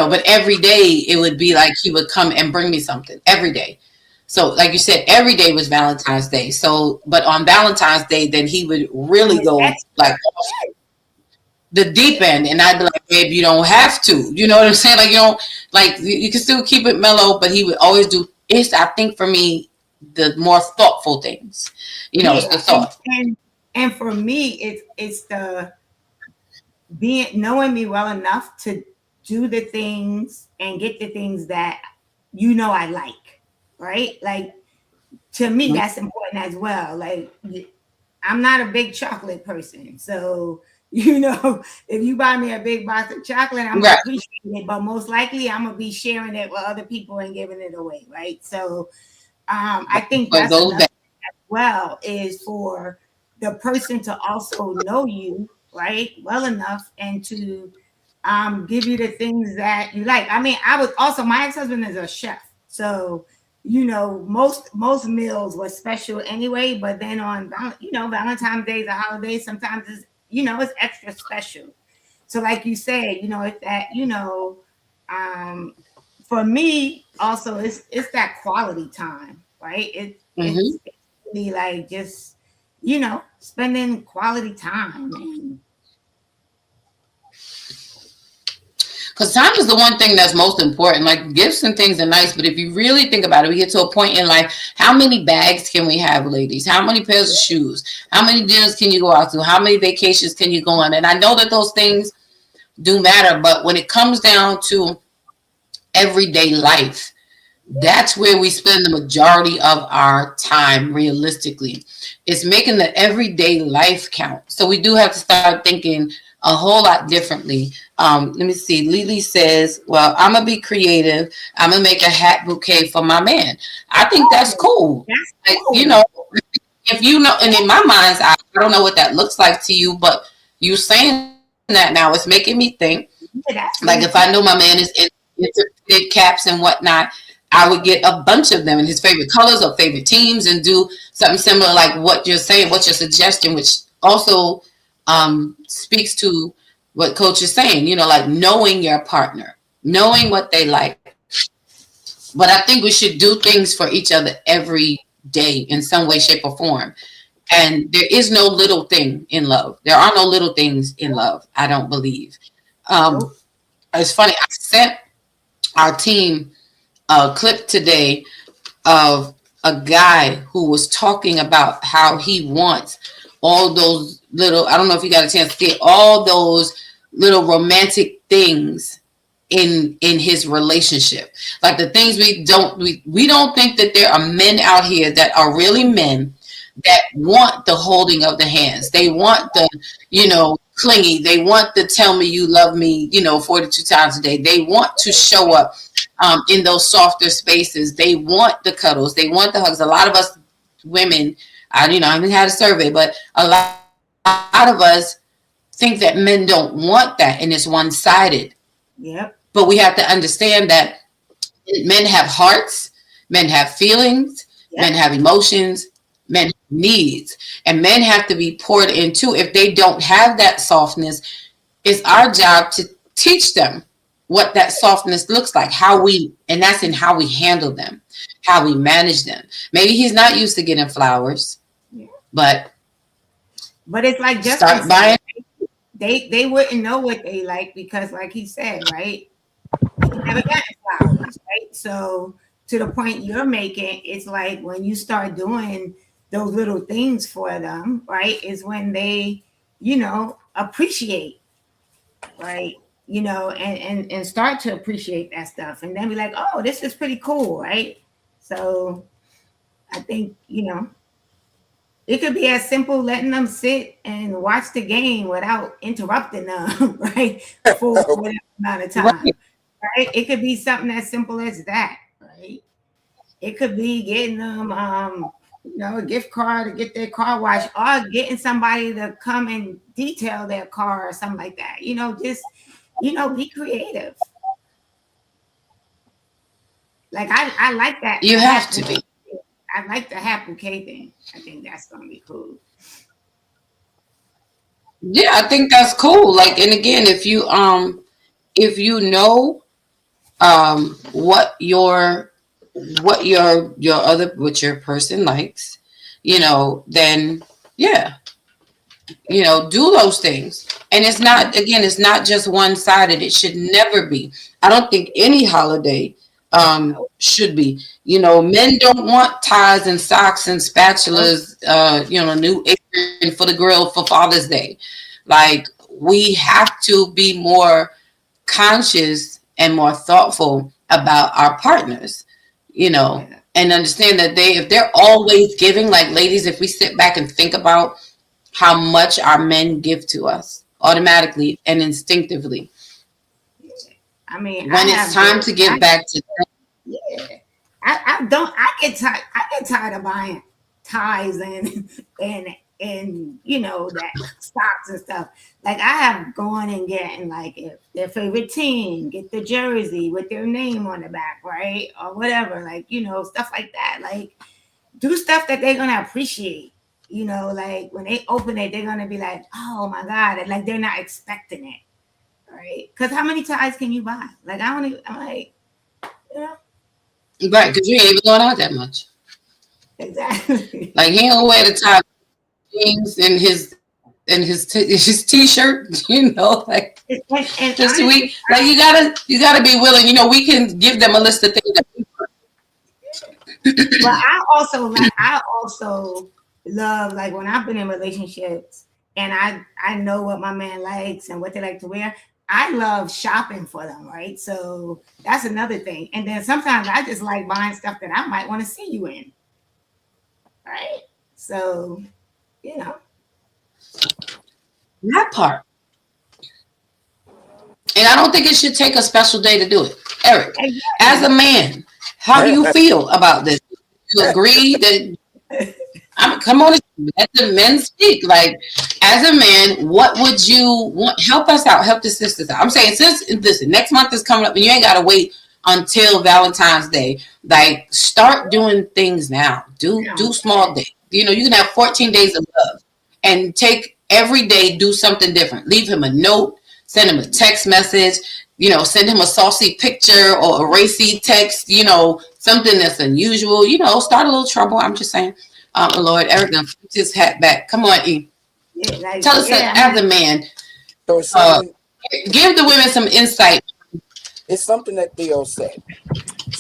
But every day it would be like he would come and bring me something every day. So, like you said, every day was Valentine's Day. So, but on Valentine's Day, then he would really go like the deep end, and I'd be like, "Babe, you don't have to." You know what I'm saying? Like, you can still keep it mellow, but he would always do. I think for me, the more thoughtful things. It's the thought. And for me, it's the knowing me well enough to do the things and get the things that I like, right? Like, to me, that's important as well. Like, I'm not a big chocolate person. So, you know, if you buy me a big box of chocolate, I'm gonna Right. appreciate it. But most likely I'm gonna be sharing it with other people and giving it away, right? So I think But that's those another back. well is for the person to also know you, right, well enough and to give you the things that you like. I mean, I was also my ex-husband is a chef. So, you know, most meals were special anyway, but then on you know, Valentine's Day, the holidays, sometimes it's you know, it's extra special. So like you said, you know, it's that, you know, um for me also it's that quality time, right? Mm-hmm. It's really like just, you know, spending quality time and Because time is the one thing that's most important. Like gifts and things are nice, but if you really think about it, we get to a point in life. How many bags can we have, ladies? How many pairs of shoes? How many dinners can you go out to? How many vacations can you go on? And I know that those things do matter, but when it comes down to everyday life, that's where we spend the majority of our time realistically. It's making the everyday life count. So we do have to start thinking a whole lot differently. Let me see. Lily says, well, I'm going to be creative. I'm going to make a hat bouquet for my man. I think that's oh, cool. that's Like, you cool. know, if you know, and in my mind's eye, I don't know what that looks like to you, but you saying that now, it's making me think Yeah, that's like really if I cool. know my man is into fitted caps and whatnot, I would get a bunch of them in his favorite colors or favorite teams and do something similar like what you're saying, what your suggestion, which also speaks to what Coach is saying, you know, like knowing your partner, knowing what they like. But I think we should do things for each other every day in some way, shape, or form. And there is no little thing in love. There are no little things in love, I don't believe. Um, Nope. it's funny, I sent our team a clip today of a guy who was talking about how he wants all those little, I don't know if you got a chance to get all those little romantic things in his relationship. Like the things we don't think that there are men out here that are really men that want the holding of the hands. They want the, you know, clingy. They want the tell me you love me, you know, 42 times a day. They want to show up in those softer spaces. They want the cuddles. They want the hugs. A lot of us women, you know, I haven't had a survey, but a lot of us think that men don't want that and it's one-sided. Yep. But we have to understand that men have hearts, men have feelings, men Yep. have emotions, men have needs, and men have to be poured into. If they don't have that softness, it's our job to teach them what that softness looks like, and that's in how we handle them, how we manage them. Maybe he's not used to getting flowers, Yeah. but But it's like Justin start said, buying. they wouldn't know what they like because like he said, right? He never got flowers, right? So to the point you're making, it's like when you start doing those little things for them, right? Is when they, you know, appreciate, right? You know, and start to appreciate that stuff and then be like, oh, this is pretty cool, right? So I think, you know, it could be as simple letting them sit and watch the game without interrupting them, right? For whatever amount of time, Right. right? It could be something as simple as that, right? It could be getting them, you know, a gift card to get their car washed, or getting somebody to come and detail their car or something like that. You know, just you know, be creative. Like I like that. You have to be. I like the hat bouquet thing. I think that's gonna be cool. Yeah, I think that's cool. Like, and again, if you know what what your person likes, you know, then yeah, you know, do those things. And it's not, again, it's not just one-sided. It should never be. I don't think any holiday should be. You know, men don't want ties and socks and spatulas, you know, a new apron for the grill for Father's Day. Like, we have to be more conscious and more thoughtful about our partners, you know, Yeah. and understand that if they're always giving, like, ladies, if we sit back and think about how much our men give to us automatically and instinctively. I mean, When it's time to give back to them. Yeah, I get tired. I get tired of buying ties and that stocks and stuff. Like I have gone and getting like if their favorite team, get the jersey with their name on the back, right, or whatever. Like stuff like that. Like do stuff that they're gonna appreciate. Like when they open it, they're gonna be like, "Oh my god!" And like they're not expecting it, right? Because how many ties can you buy? Like I'm like, you know. Right, because you ain't even going out that much. Exactly. Like he don't wear the top jeans in his t-shirt, like and just we like you gotta be willing. We can give them a list of things that we but I also love like when I've been in relationships and I know what my man likes and what they like to wear. I love shopping for them, right? So that's another thing. And then sometimes I just like buying stuff that I might want to see you in, right? So, that part. And I don't think it should take a special day to do it. Eric, as a man, how do you feel about this? You agree that come on, let the men speak. Like, as a man, what would you want? Help us out. Help the sisters out. I'm saying, listen, next month is coming up, and you ain't gotta wait until Valentine's Day. Like, start doing things now. Do small days. You can have 14 days of love, and take every day. Do something different. Leave him a note. Send him a text message. Send him a saucy picture or a racy text. Something that's unusual. Start a little trouble. I'm just saying. Lord, Eric done flipped his hat back. Come on, E. Yeah, tell us as a man. So give the women some insight. It's something that Theo said.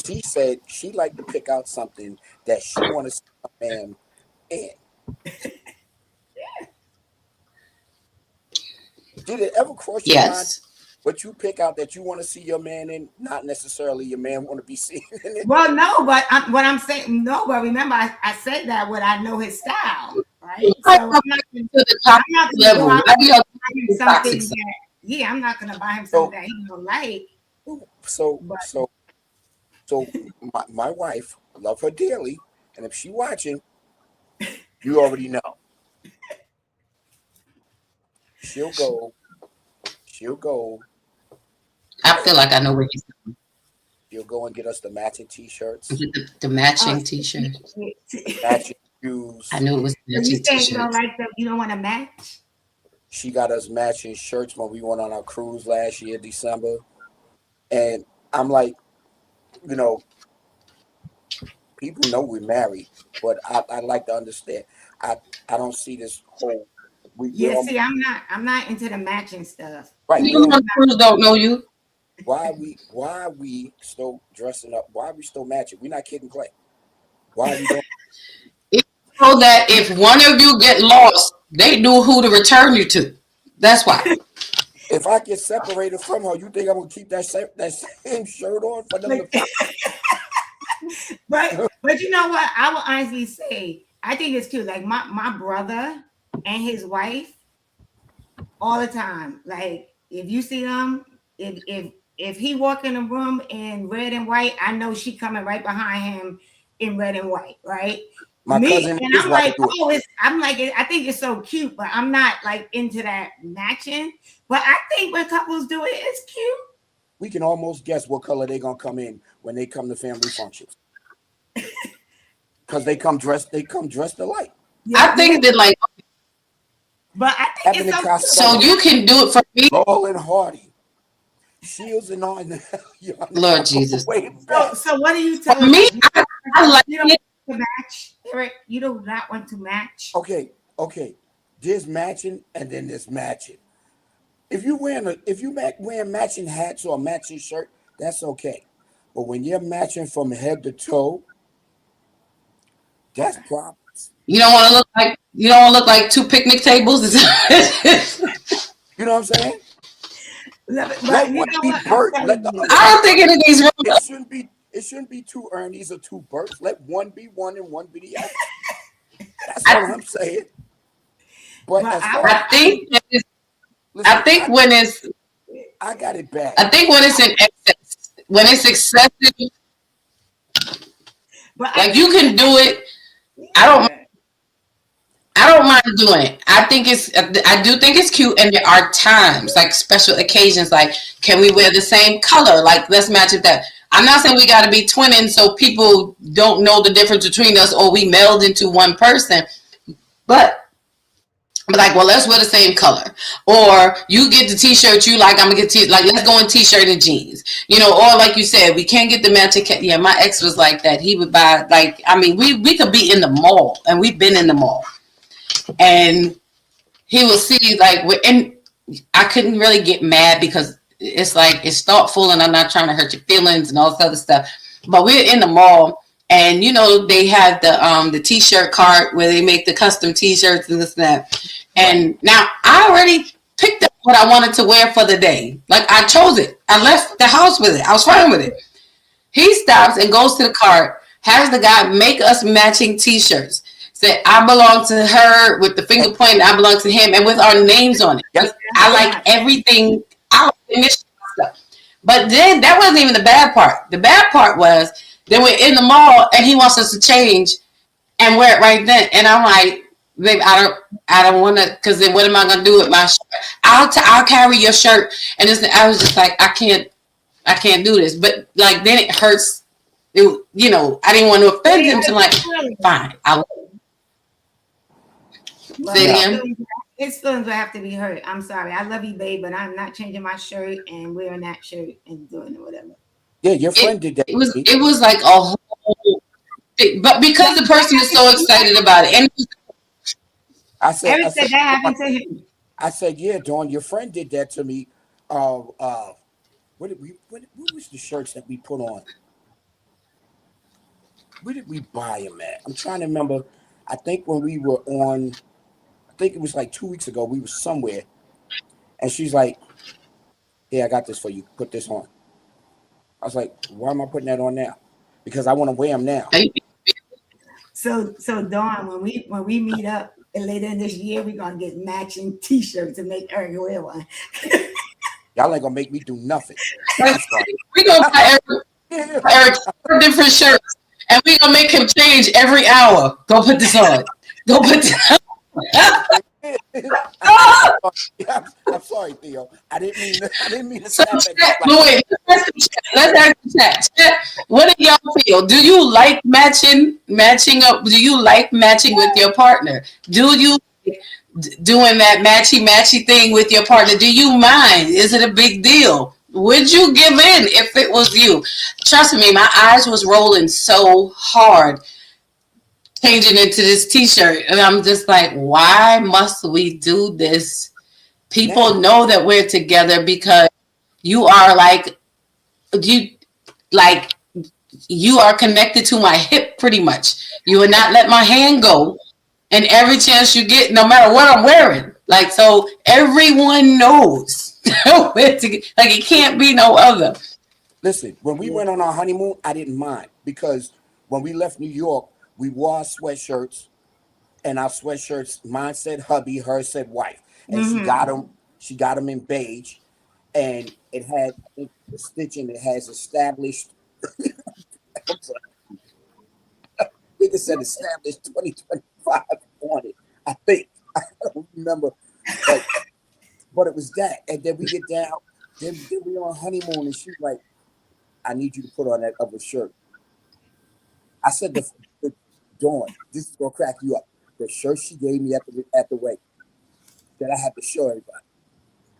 She said she liked to pick out something that she want to see a man in. Did it ever cross your mind what you pick out that you want to see your man in? Not necessarily your man want to be seen in it. Well, no, but what I'm saying, no, but remember I said that when I know his style, right? So I'm not going to buy him something that he don't like. So my wife, love her dearly, and if she watching, you already know. She'll go. I feel like I know where he's going. She'll go and get us the matching t-shirts. The matching t-shirts. Matching shoes. I knew it was matching t-shirts. You don't like them? You don't want to match? She got us matching shirts when we went on our cruise last year, December. And I'm like, people know we're married, but I like to understand. I don't see this whole. I'm not into the matching stuff. Right. People on cruise don't know you. Why are we still dressing up? Why are we still matching? We're not Kid and Play. Why are we doing? So that if one of you get lost, they knew who to return you to. That's why. If I get separated from her, you think I'm gonna keep that same shirt on for them? But you know what? I will honestly say, I think it's cute. Like my brother and his wife, all the time. Like if you see them, if he walk in a room in red and white, I know she coming right behind him in red and white, right? My cousin and I'm like, I think it's so cute, but I'm not like into that matching. But I think when couples do it, it's cute. We can almost guess what color they're gonna come in when they come to family functions. Because they come dressed alike. I think that like, but I think it's so you can do it for me. Laurel and Hardy, Shields and all. Lord Jesus. So what are you telling me? I like it. To match, Eric. You do not want to match. Okay. There's matching, and then there's matching. If you wearing matching hats or a matching shirt, that's okay. But when you're matching from head to toe, that's problems. You don't want to look like two picnic tables. You know what I'm saying? I don't think it is wrong. It shouldn't be two Ernies or two Berts. Let one be one and one be the other. That's what I'm saying. But But as I far would, as, I think that it's, listen, I think when it's I got it bad. I think when it's in excess, when it's excessive, but I like you think, can do it. I don't yeah. I don't mind doing it. I do think it's cute, and there are times, like special occasions, like can we wear the same color? Like let's match it. That I'm not saying we got to be twinning, so people don't know the difference between us, or we meld into one person. But I'm like, well, let's wear the same color, or you get the T-shirt you like. I'm gonna get like let's go in T-shirt and jeans, or like you said, we can't get the matching. Yeah, my ex was like that. He would buy like, I mean, we could be in the mall, and we've been in the mall, and he will see like, and I couldn't really get mad because it's like it's thoughtful, and I'm not trying to hurt your feelings and all this other stuff. But we're in the mall, and they have the T-shirt cart where they make the custom T-shirts and this and that. And now I already picked up what I wanted to wear for the day. Like I chose it. I left the house with it. I was fine with it. He stops and goes to the cart, has the guy make us matching T-shirts. Said I belong to her with the finger pointing. I belong to him, and with our names on it. Yep. I like everything out in this stuff. But then that wasn't even the bad part. The bad part was that we're in the mall and he wants us to change and wear it right then. And I'm like, babe, I don't want to, because then what am I gonna do with my shirt? I'll carry your shirt. And I was just like, I can't do this. But like then it hurts. I didn't want to offend him. So like, fine, I'll. Say again. His feelings will have to be hurt. I'm sorry. I love you, babe, but I'm not changing my shirt and wearing that shirt and doing it, whatever. Yeah, your friend did that. It was like a whole thing. But because the person is so excited about it, and I said that happened to him. I said, yeah, Dawn, your friend did that to me. What was the shirts that we put on? Where did we buy them at? I'm trying to remember. I think when we were on, I think it was like 2 weeks ago, we were somewhere. And she's like, yeah, I got this for you. Put this on. I was like, why am I putting that on now? Because I want to wear them now. So Dawn, when we meet up later in this year, we're gonna get matching T-shirts and make Eric wear one. Y'all ain't gonna make me do nothing. We're gonna buy Eric 4 different shirts, and we're gonna make him change every hour. Go put this on. Go put this on. I'm sorry, Theo. I didn't mean to So, snap at chat, you. wait, let's ask the chat. Chat, what do y'all feel? Do you like matching up? Do you like matching with your partner? Do you like doing that matchy thing with your partner? Do you mind? Is it a big deal? Would you give in if it was you? Trust me, my eyes was rolling so hard changing into this T-shirt, and I'm just like, why must we do this? People know that we're together because you are you are connected to my hip pretty much. You would not let my hand go, and every chance you get, no matter what I'm wearing, like, so everyone knows like it can't be no other. Listen, when we went on our honeymoon, I didn't mind because when we left New York, we wore our sweatshirts, and our sweatshirts, mine said hubby, hers said wife, and she got them in beige, and it had the stitching. It has established. I'm sorry. I think it said established 2025 on it. I think I don't remember, but it was that. And then we get down. Then we on honeymoon, and she's like, "I need you to put on that other shirt." I said, "The Dawn, this is gonna crack you up." The shirt she gave me at the wedding that I had to show everybody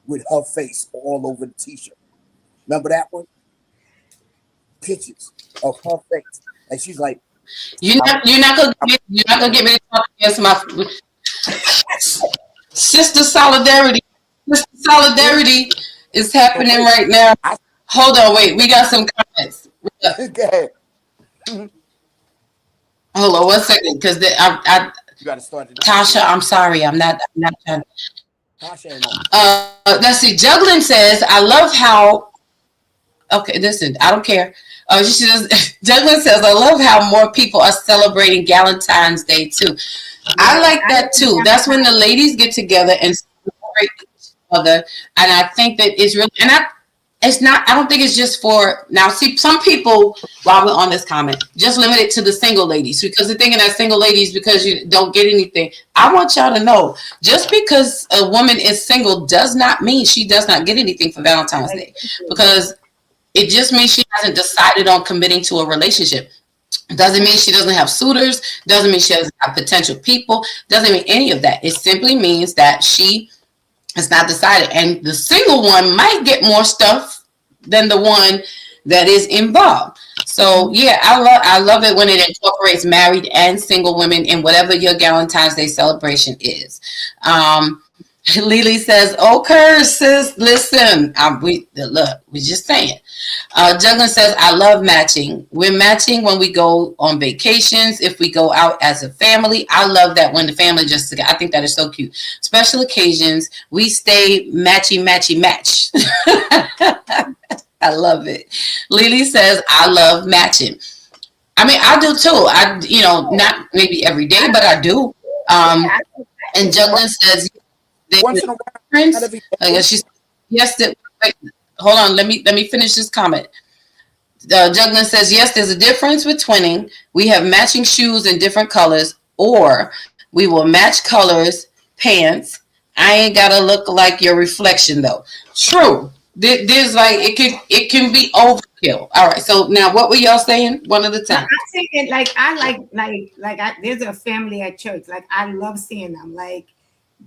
with her face all over the T-shirt. Remember that one? Pictures of her face, and she's like, You're not gonna get me to talk against my sister solidarity. Sister solidarity is happening right now. Hold on, wait, we got some comments. "Go ahead." Hold on 1 second, because You got to start. Tasha, I'm sorry, I'm not trying. Tasha ain't on. Let's see. Juggling says, I love how. Okay, listen, I don't care. She says, Douglas says, I love how more people are celebrating Valentine's Day too. I like that too. That's when the ladies get together and celebrate each other. And I think that it's really, it's not, I don't think it's just for, now see, some people, while we're on this comment, just limit it to the single ladies, because they're thinking that single ladies, because you don't get anything. I want y'all to know, just because a woman is single does not mean she does not get anything for Valentine's Day, because it just means she hasn't decided on committing to a relationship. Doesn't mean she doesn't have suitors, doesn't mean she doesn't have potential people, doesn't mean any of that. It simply means that she has not decided. And the single one might get more stuff than the one that is involved. So yeah, I love it when it incorporates married and single women in whatever your Valentine's Day celebration is. Lily says, "Okay, sis, listen. We just saying." Douglas says, "I love matching. We're matching when we go on vacations. If we go out as a family, I love that when the family just together. I think that is so cute. Special occasions, we stay matchy, match." I love it. Lily says, "I love matching." I mean, I do too. Not maybe every day, but I do. And Douglas says, Once in a while, wait, hold on. Let me finish this comment. Douglas says, yes, there's a difference with twinning. We have matching shoes in different colors, or we will match colors, pants. I ain't gotta look like your reflection though. True. There's like it can be overkill. All right. So now, what were y'all saying? One at a time. I think it there's a family at church. Like I love seeing them. Like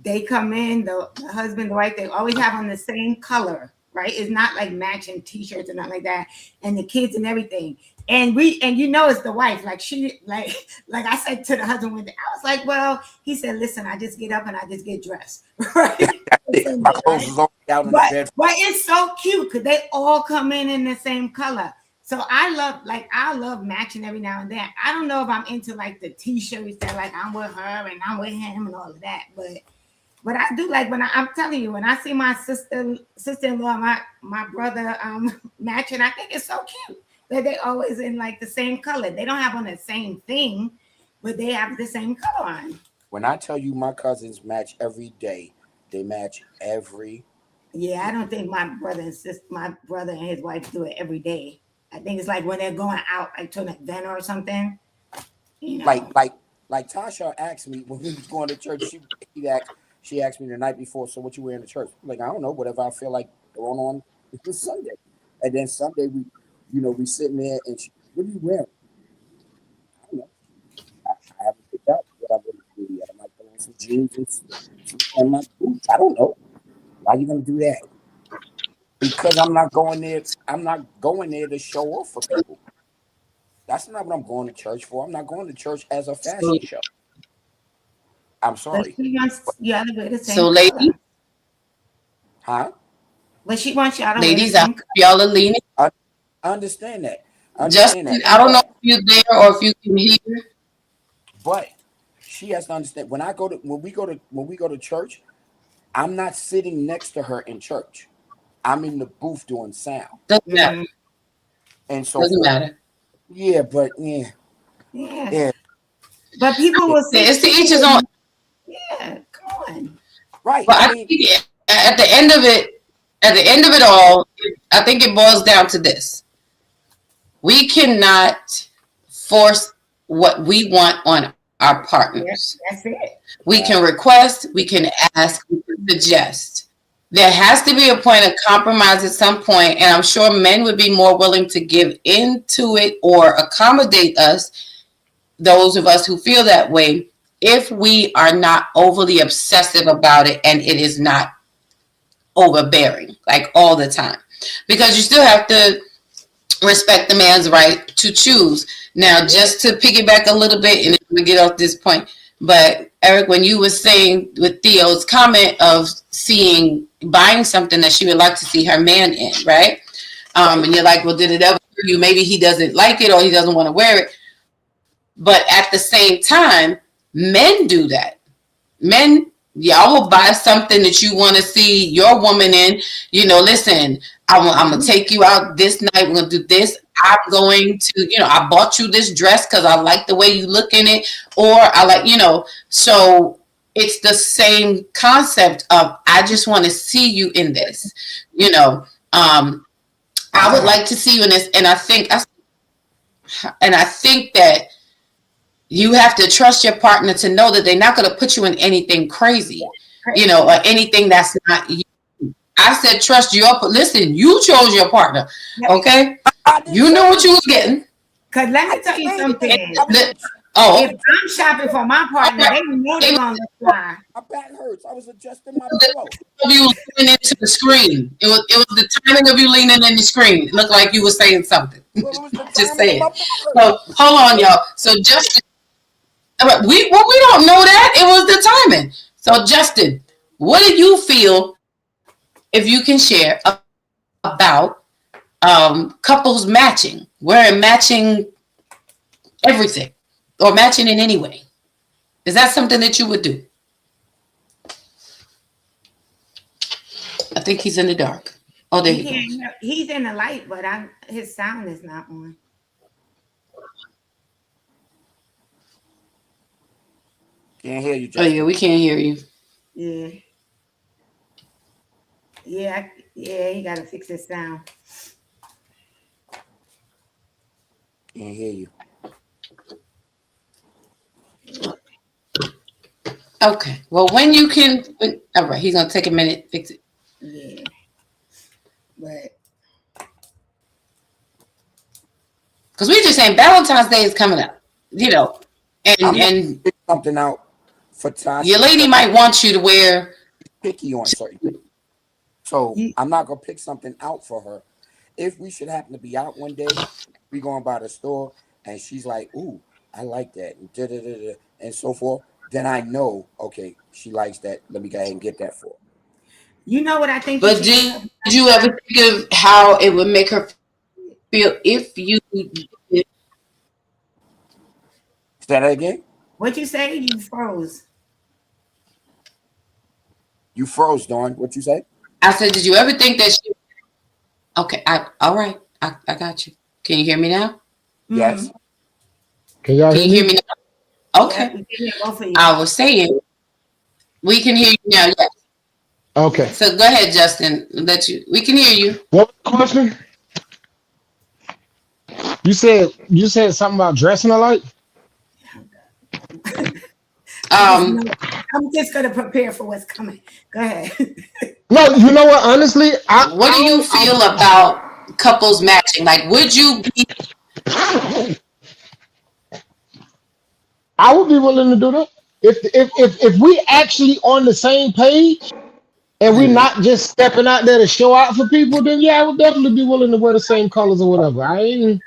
they come in, the husband, the wife, they always have on the same color, right? It's not like matching t-shirts and nothing like that, and the kids and everything. And it's the wife. Like she, like I said to the husband one day, I was like, well, he said, listen, I just get up and I just get dressed, right? My clothes is all out in the bed. But it's so cute because they all come in the same color. So I love matching every now and then. I don't know if I'm into like the t-shirts that like I'm with her and I'm with him and all of that, but I do like I'm telling you, when I see my sister-in-law, my brother matching, I think it's so cute that they always in like the same color. They don't have on the same thing, but they have the same color on. When I tell you my cousins match every day, they match every. Yeah, I don't think my brother and his wife do it every day. I think it's like when they're going out, like to an event or something. You know. Like Tasha asked me when we was going to church. She asked me the night before, so what you wearing to church? I'm like, I don't know, whatever I feel like going on. It's Sunday. And then Sunday we sitting there and she, what are you wearing? I don't know. I haven't picked out what I'm going to do yet. I might put on some jeans and my boots. I don't know. Why are you going to do that? Because I'm not going there. I'm not going there to show off for people. That's not what I'm going to church for. I'm not going to church as a fashion show. I'm sorry. But she wants y'all to wear the same. So, ladies, huh? But she wants y'all to ladies, wear the same. y'all are leaning. I understand that. I don't know if you're there or if you can hear. But she has to understand when we go to church, I'm not sitting next to her in church. I'm in the booth doing sound. Doesn't matter. And so doesn't matter. Yeah, but yeah. But people will say it's to each his own. Yeah, come on. Right. But I think at the end of it all, I think it boils down to this. We cannot force what we want on our partners. That's it. We can request, we can ask, we can suggest. There has to be a point of compromise at some point, and I'm sure men would be more willing to give into it or accommodate us, those of us who feel that way, if we are not overly obsessive about it and it is not overbearing, like all the time. Because you still have to respect the man's right to choose. Now, just to piggyback a little bit, and we get off this point, but Eric, when you were saying with Theo's comment of buying something that she would like to see her man in, right? And you're like, well, did it ever for you? Maybe he doesn't like it or he doesn't want to wear it. But at the same time, men do that. Men, y'all will buy something that you want to see your woman in. Listen, I'm going to take you out this night. We're going to do this. I'm going to, I bought you this dress because I like the way you look in it, or I like, so it's the same concept of I just want to see you in this, I would like to see you in this, and I think that you have to trust your partner to know that they're not going to put you in anything crazy, or anything that's not you. I said, trust your. Listen, you chose your partner, okay? You knew what you was getting. Cause let me tell you something. If I'm shopping for my partner, they know they're gonna fly. My back hurts. I was adjusting my pillow. You leaning into the screen. It was the timing of you leaning in the screen. It looked like you were saying something. Well, Just saying. So hold on, y'all. So Justin, we don't know that. It was the timing. So Justin, what do you feel, if you can share, about couples matching, wearing matching everything, or matching in any way? Is that something that you would do? I think he's in the dark. Oh, there he goes. He's in the light, but his sound is not on. Can't hear you, Justin. Oh yeah, we can't hear you. Yeah, you gotta fix his sound. Can't hear you. Okay. Well, when you can, all right, he's gonna take a minute, fix it. Yeah. But because we're just saying Valentine's Day is coming up, and pick something out for Tasha. Your lady might want you to wear picky on certain things. So I'm not gonna pick something out for her. If we should happen to be out one day, we going by the store, and she's like, "Ooh, I like that," and so forth. Then I know, okay, she likes that. Let me go ahead and get that for her. You know what I think? But did you ever think of how it would make her feel if you did? Say that again? What you say? You froze. You froze, Dawn. What you say? I said, did you ever think that she... Okay, all right. I got you. Can you hear me now? Yes. Can y'all hear me now? Okay. Yeah, I was saying, we can hear you now. Yes. Okay. So go ahead, Justin. We can hear you. What question? You said something about dressing alike. I'm just gonna prepare for what's coming. Go ahead. No, you know what? Honestly, what do you feel about couples matching? Like, would you be? I would be willing to do that if we actually on the same page and we're not just stepping out there to show out for people. Then yeah, I would definitely be willing to wear the same colors or whatever. You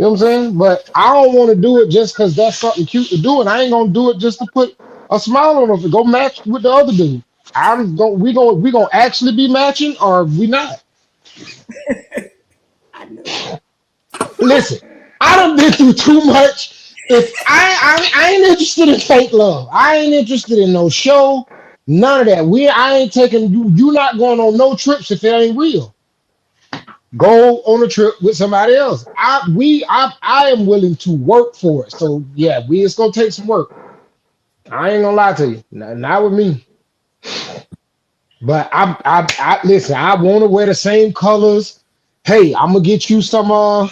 know what I'm saying? But I don't want to do it just because that's something cute to do, and I ain't gonna do it just to put a smile on it. Go match with the other dude. We gonna actually be matching, or we not? Listen, I done been through too much. If I ain't interested in fake love. I ain't interested in no show. None of that. I ain't taking you. You not going on no trips if it ain't real. Go on a trip with somebody else. I am willing to work for it. So yeah, it's gonna take some work. I ain't gonna lie to you. Not with me. But I listen. I want to wear the same colors. Hey, I'm gonna get you some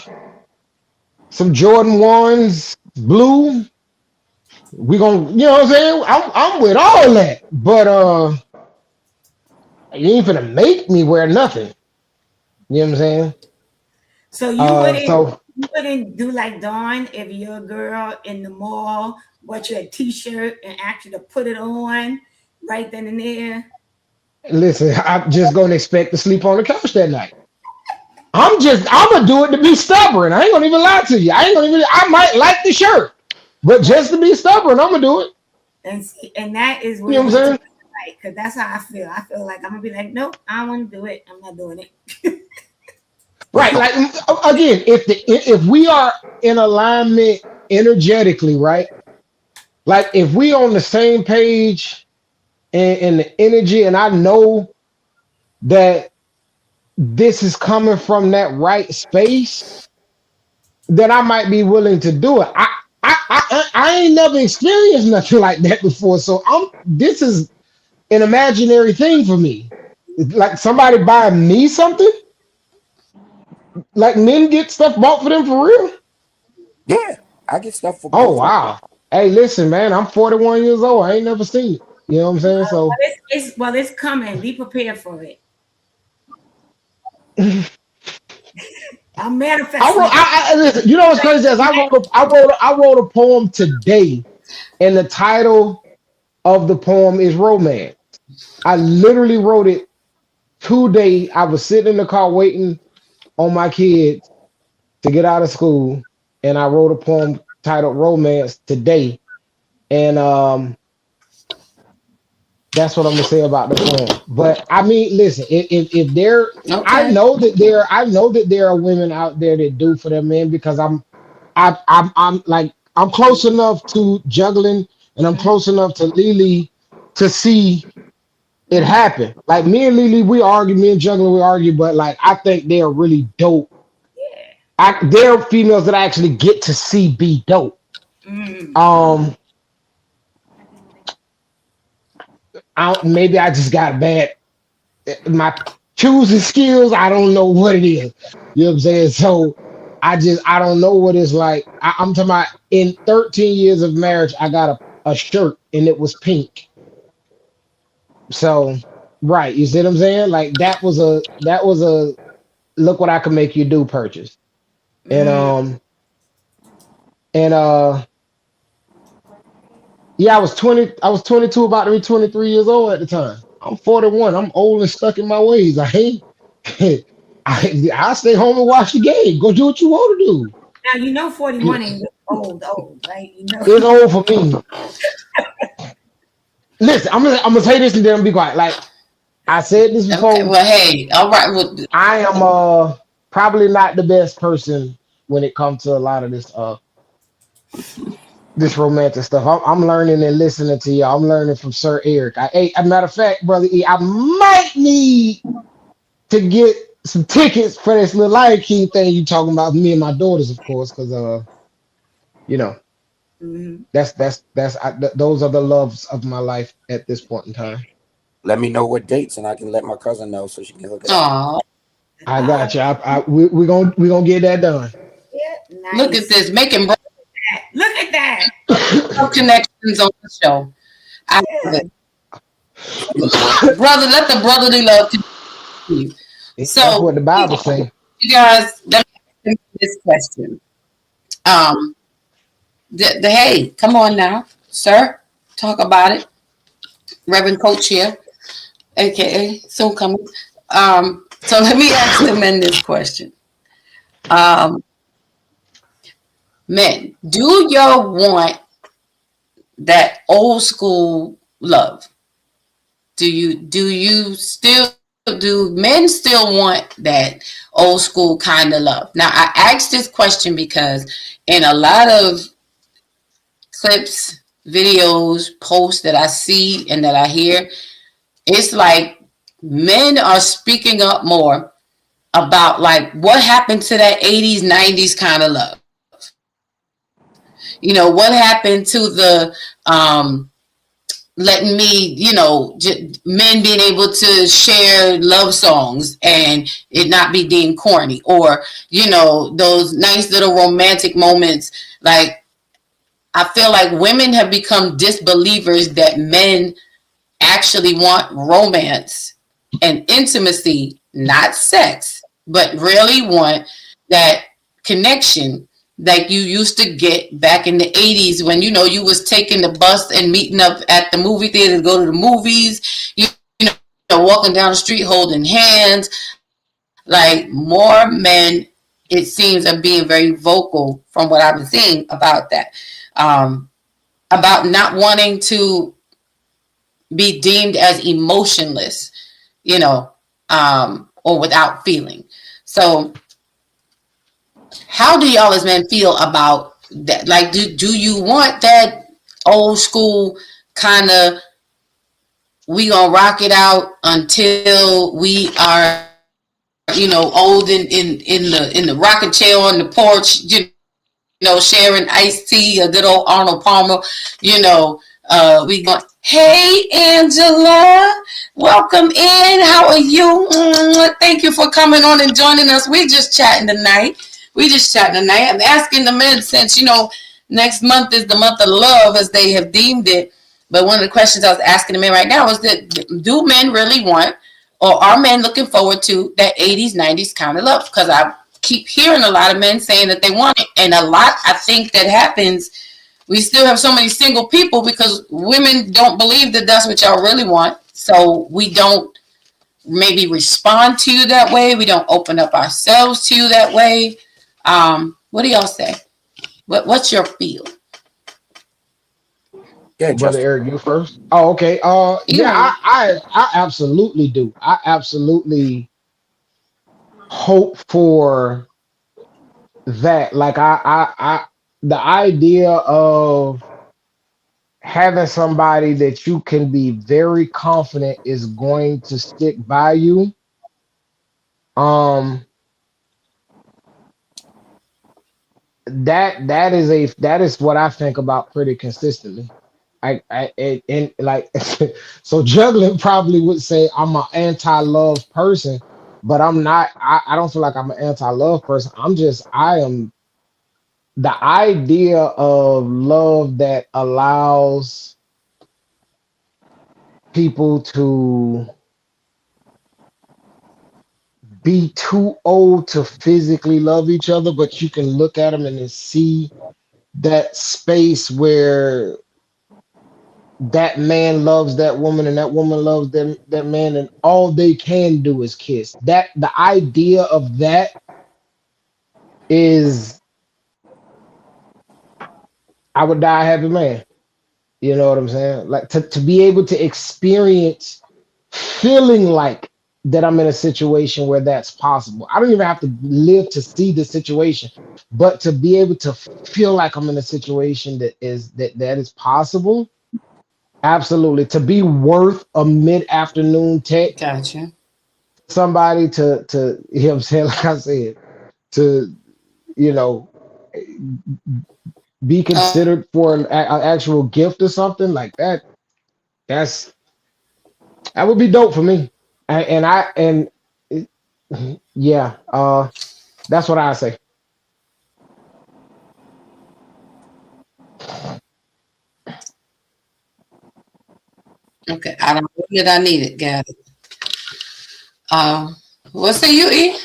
Jordan 1s, blue. We gonna, you know what I'm saying? I'm with all that, but you ain't gonna make me wear nothing. You know what I'm saying? So you wouldn't do like Dawn if you're a girl in the mall, bought you a t-shirt and asked you to put it on right then and there? Listen, I'm just gonna expect to sleep on the couch that night. I'm gonna do it to be stubborn. I ain't gonna even lie to you. I might like the shirt, but just to be stubborn, I'm gonna do it. And that is what, you know what I'm saying? Because that's how I feel. I feel like I'm gonna be like, nope, I don't want to do it. I'm not doing it. Right. Like again, if we are in alignment energetically, right? Like if we on the same page and the energy, and I know that this is coming from that right space, then I might be willing to do it. I ain't never experienced nothing like that before, so this is an imaginary thing for me. Like somebody buying me something, like men get stuff bought for them for real. Yeah, I get stuff for Oh both of them. wow. Hey, listen, man, I'm 41 years old. I ain't never seen it. You know what I'm saying? So It's coming. Be prepared for it. I'm manifesting. listen, you know what's crazy is I wrote a poem today, and the title of the poem is romance. I literally wrote it today. I was sitting in the car waiting on my kids to get out of school, and I wrote a poem titled romance today. And that's what I'm gonna say about the poem. But I mean, listen, if there, Okay. I know that there are women out there that do for their men because I'm close enough to juggling and I'm close enough to Lily to see it happen. Like me and Lily, we argue, me and juggling, we argue, but like I think they are really dope. They're females that I actually get to see be dope. Um, maybe I just got bad. My choosing skills, I don't know what it is. You know what I'm saying? So I don't know what it's like. I'm talking about in 13 years of marriage, I got a shirt and it was pink. So right, you see what I'm saying? Like that was a look what I can make you do purchase. And and yeah, I was 22, about to be 23 years old at the time. I'm 41. I'm old and stuck in my ways. I ain't I stay home and watch the game. Go do what you want to do. Now you know 41 ain't old, right? You know. It's old for me. Listen, I'm gonna say this and then I'm be quiet. Like I said this before. Okay. Well, hey. All right. Well, I am probably not the best person when it comes to a lot of this romantic stuff. I'm learning and listening to you. I'm learning from Sir Eric. As a matter of fact, brother E, I might need to get some tickets for this little Lion King thing you talking about. Me and my daughters, of course, because you know, those are the loves of my life at this point in time. Let me know what dates, and I can let my cousin know so she can hook it up. aw, I got you. We're gonna get that done. Yeah, nice. look at this, making Look at that. connections on the show. I love it. Brother, let the brotherly love continue. That's So, what the Bible say. you guys, let me ask you this question. Hey, come on now, sir, talk about it. Reverend Coach here, aka soon coming. So let me ask the men this question. Men, do y'all want that old school love? Do men still want that old school kind of love? Now I asked this question because in a lot of clips, videos, posts that I see and that I hear, it's like men are speaking up more about like what happened to that 80s, 90s kind of love. You know, what happened to the letting me, men being able to share love songs and it not be deemed corny, or, those nice little romantic moments. Like, I feel like women have become disbelievers that men actually want romance and intimacy, not sex, but really want that connection like you used to get back in the 80s when, you was taking the bus and meeting up at the movie theater to go to the movies, walking down the street holding hands. Like, more men, it seems, are being very vocal from what I've been seeing about that. About not wanting to be deemed as emotionless, or without feeling. So how do y'all as men feel about that? Like, do you want that old school kind of, we gonna rock it out until we are, old in the rocking chair on the porch, sharing iced tea, a good old Arnold Palmer, we going, hey Angela, welcome in. How are you? Thank you for coming on and joining us. We just chatting tonight. I'm asking the men since next month is the month of love as they have deemed it. But one of the questions I was asking the men right now is that do men really want or are men looking forward to that 80s, 90s kind of love? Because I keep hearing a lot of men saying that they want it. And a lot, I think, that happens. We still have so many single people because women don't believe that that's what y'all really want. So we don't maybe respond to you that way. We don't open up ourselves to you that way. What do y'all say? What's your feel? Yeah, Brother Justin. Eric, you first. Oh, okay. Yeah, Yeah. I absolutely do. I absolutely hope for that. Like the idea of having somebody that you can be very confident is going to stick by you. Um, that is what I think about pretty consistently. And like so juggling probably would say I'm an anti-love person, but I'm not. I don't feel like I'm an anti-love person. I am the idea of love that allows people to be too old to physically love each other, but you can look at them and then see that space where that man loves that woman and that woman loves that man, and all they can do is kiss. That the idea of that is, I would die a happy man. You know what I'm saying? Like to be able to experience feeling like that I'm in a situation where that's possible. I don't even have to live to see the situation, but to be able to feel like I'm in a situation that is possible. Absolutely. To be worth a mid-afternoon text, Gotcha. somebody to you know what I'm saying, like I said, to you know be Uh, considered for an actual gift or something like that. That's that would be dope for me. And it- yeah, that's what I say. okay. I don't know that I need it. Got it. Um, what say you, E?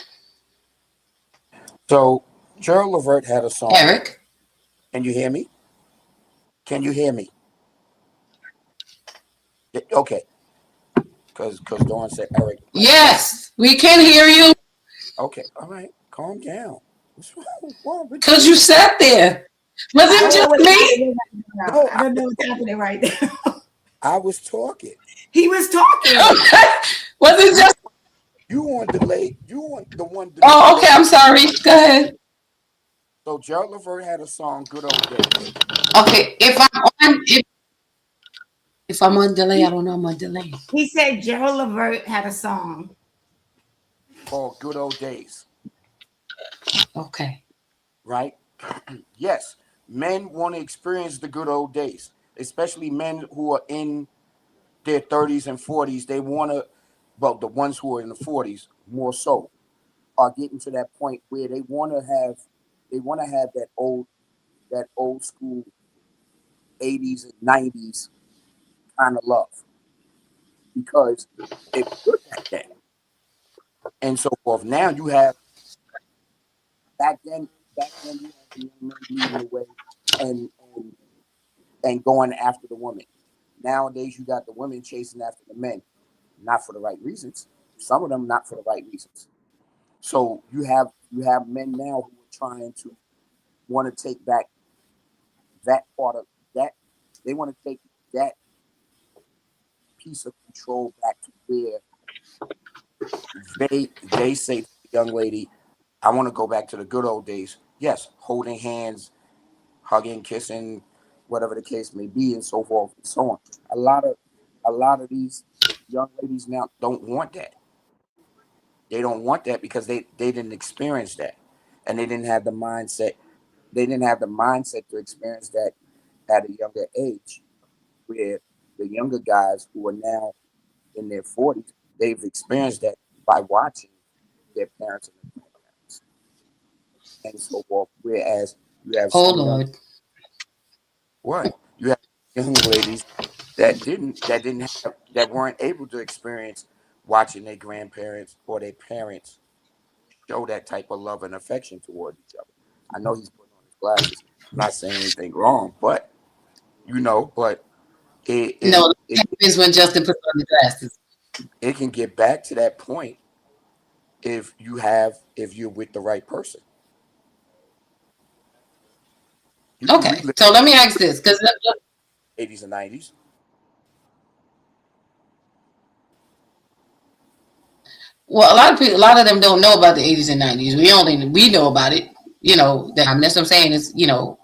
So Gerald Levert had a song. Eric? Can you hear me? Can you hear me? Okay, because Dawn said Eric. Yes, we can hear you Okay, all right, calm down. What's wrong with because you you? sat there. Was I it don't know No, what's just me? happening right now. no, I don't know what's happening right now. I was talking. He was talking. Okay. Was it You just? you on delay. You on the one Oh, okay. delay. I'm sorry. Go ahead. So Gerald Levert had a song, "Good Old Days," Okay. If I'm on delay, I He, don't know I'm on delay. he said Gerald Levert had a song. called "Good Old Days." Okay. Right? Yes, men want to experience the good old days, especially men who are in their 30s and 40s. They want to, well, the ones who are in the 40s more so are getting to that point where they want to have that old school 80s and 90s kind of love because it was good back then and so forth. Now you have back then you had the young men leading the way and and and going after the women. Nowadays you got the women chasing after the men, not for the right reasons. Some of them not for the right reasons. So you have men now who are trying to want to take back that part of that. They want to take that piece of control back to where they say to the young lady, "I want to go back to the good old days." Yes, holding hands, hugging, kissing, whatever the case may be, and so forth and so on. A lot of a lot of these young ladies now don't want that. They don't want that because they didn't experience that, and they didn't have the mindset. they didn't have the mindset to experience that at a younger age, where the younger guys who are now in their 40s, they've experienced that by watching their parents and their grandparents and so forth. Whereas you have Oh some young Lord. what you have young ladies that weren't able to experience watching their grandparents or their parents show that type of love and affection toward each other. I know he's putting on his glasses. I'm not saying anything wrong, but but it it, No, it that happens when Justin puts on the glasses. it can get back to that point if you're with the right person. You can Okay, relive so let me ask this, because 80s and 90s. well, a lot of people, a lot of them don't know about the 80s and 90s. We know about it. That's what I'm saying is, the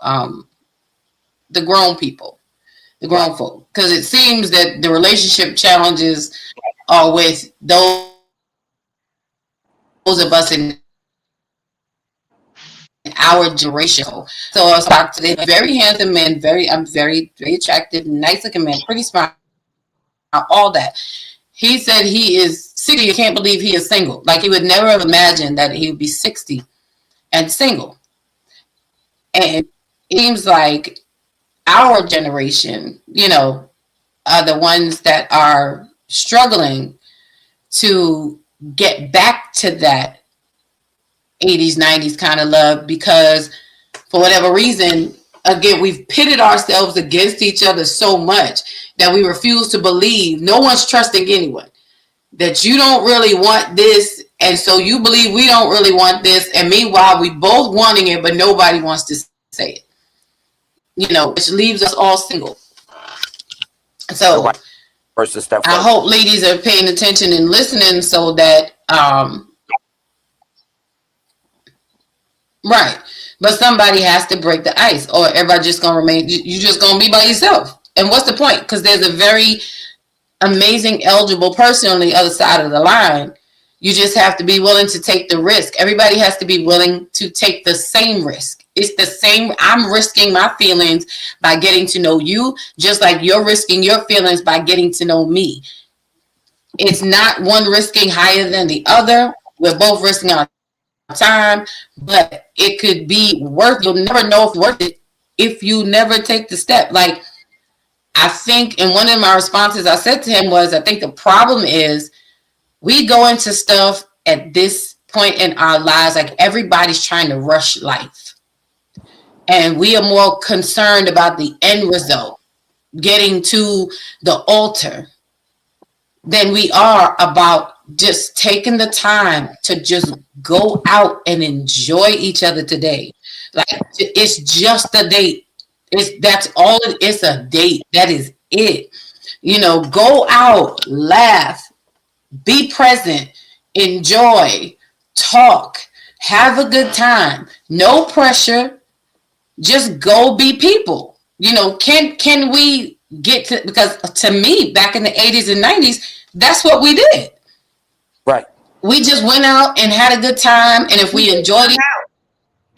grown people, the Right. grown folk, because it seems that the relationship challenges are with those of us in our generation. So I was talking to this very handsome man, very, very attractive, nice looking man, pretty smart, all that. He said he is 60. You can't believe he is single. Like he would never have imagined that he would be 60 and single. And it seems like our generation, are the ones that are struggling to get back to that 80s, 90s kind of love because for whatever reason, again, we've pitted ourselves against each other so much that we refuse to believe no one's trusting anyone. That you don't really want this, and so you believe we don't really want this, and meanwhile we both wanting it, but nobody wants to say it. Which leaves us all single. So Nobody first to step I forward. hope ladies are paying attention and listening so that right. But somebody has to break the ice, or everybody just gonna remain. You just gonna be by yourself. And what's the point? Because there's a very amazing, eligible person on the other side of the line. You just have to be willing to take the risk. Everybody has to be willing to take the same risk. It's the same. I'm risking my feelings by getting to know you, just like you're risking your feelings by getting to know me. It's not one risking higher than the other. We're both risking our time, but it could be worth. You'll never know if it's worth it if you never take the step. Like I think, and one of my responses I said to him was, I think the problem is we go into stuff at this point in our lives like everybody's trying to rush life, and we are more concerned about the end result, getting to the altar, than we are about just taking the time to just go out and enjoy each other today. Like it's just a date. That's all it's a date. That is it. Go out, laugh, be present, enjoy, talk, have a good time. No pressure. Just go be people. Can we get to, because to me, back in the 80s and 90s, that's what we did. Right. We just went out and had a good time, and if we enjoyed it,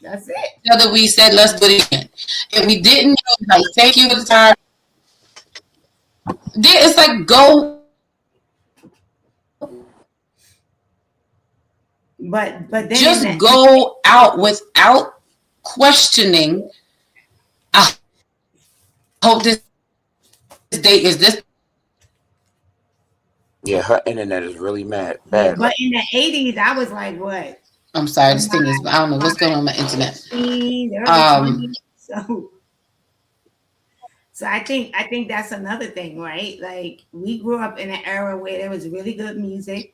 That's it. other we said let's do it again. If we didn't, like thank you for the time. It's like go. But then Just go out without questioning. I hope this date is this. Yeah, her internet is really bad. Right? But in the 80s, I was like, what? I'm sorry, this thing is. I don't know what's going on with my internet. 15, early 20s. So I think that's another thing, right? Like we grew up in an era where there was really good music,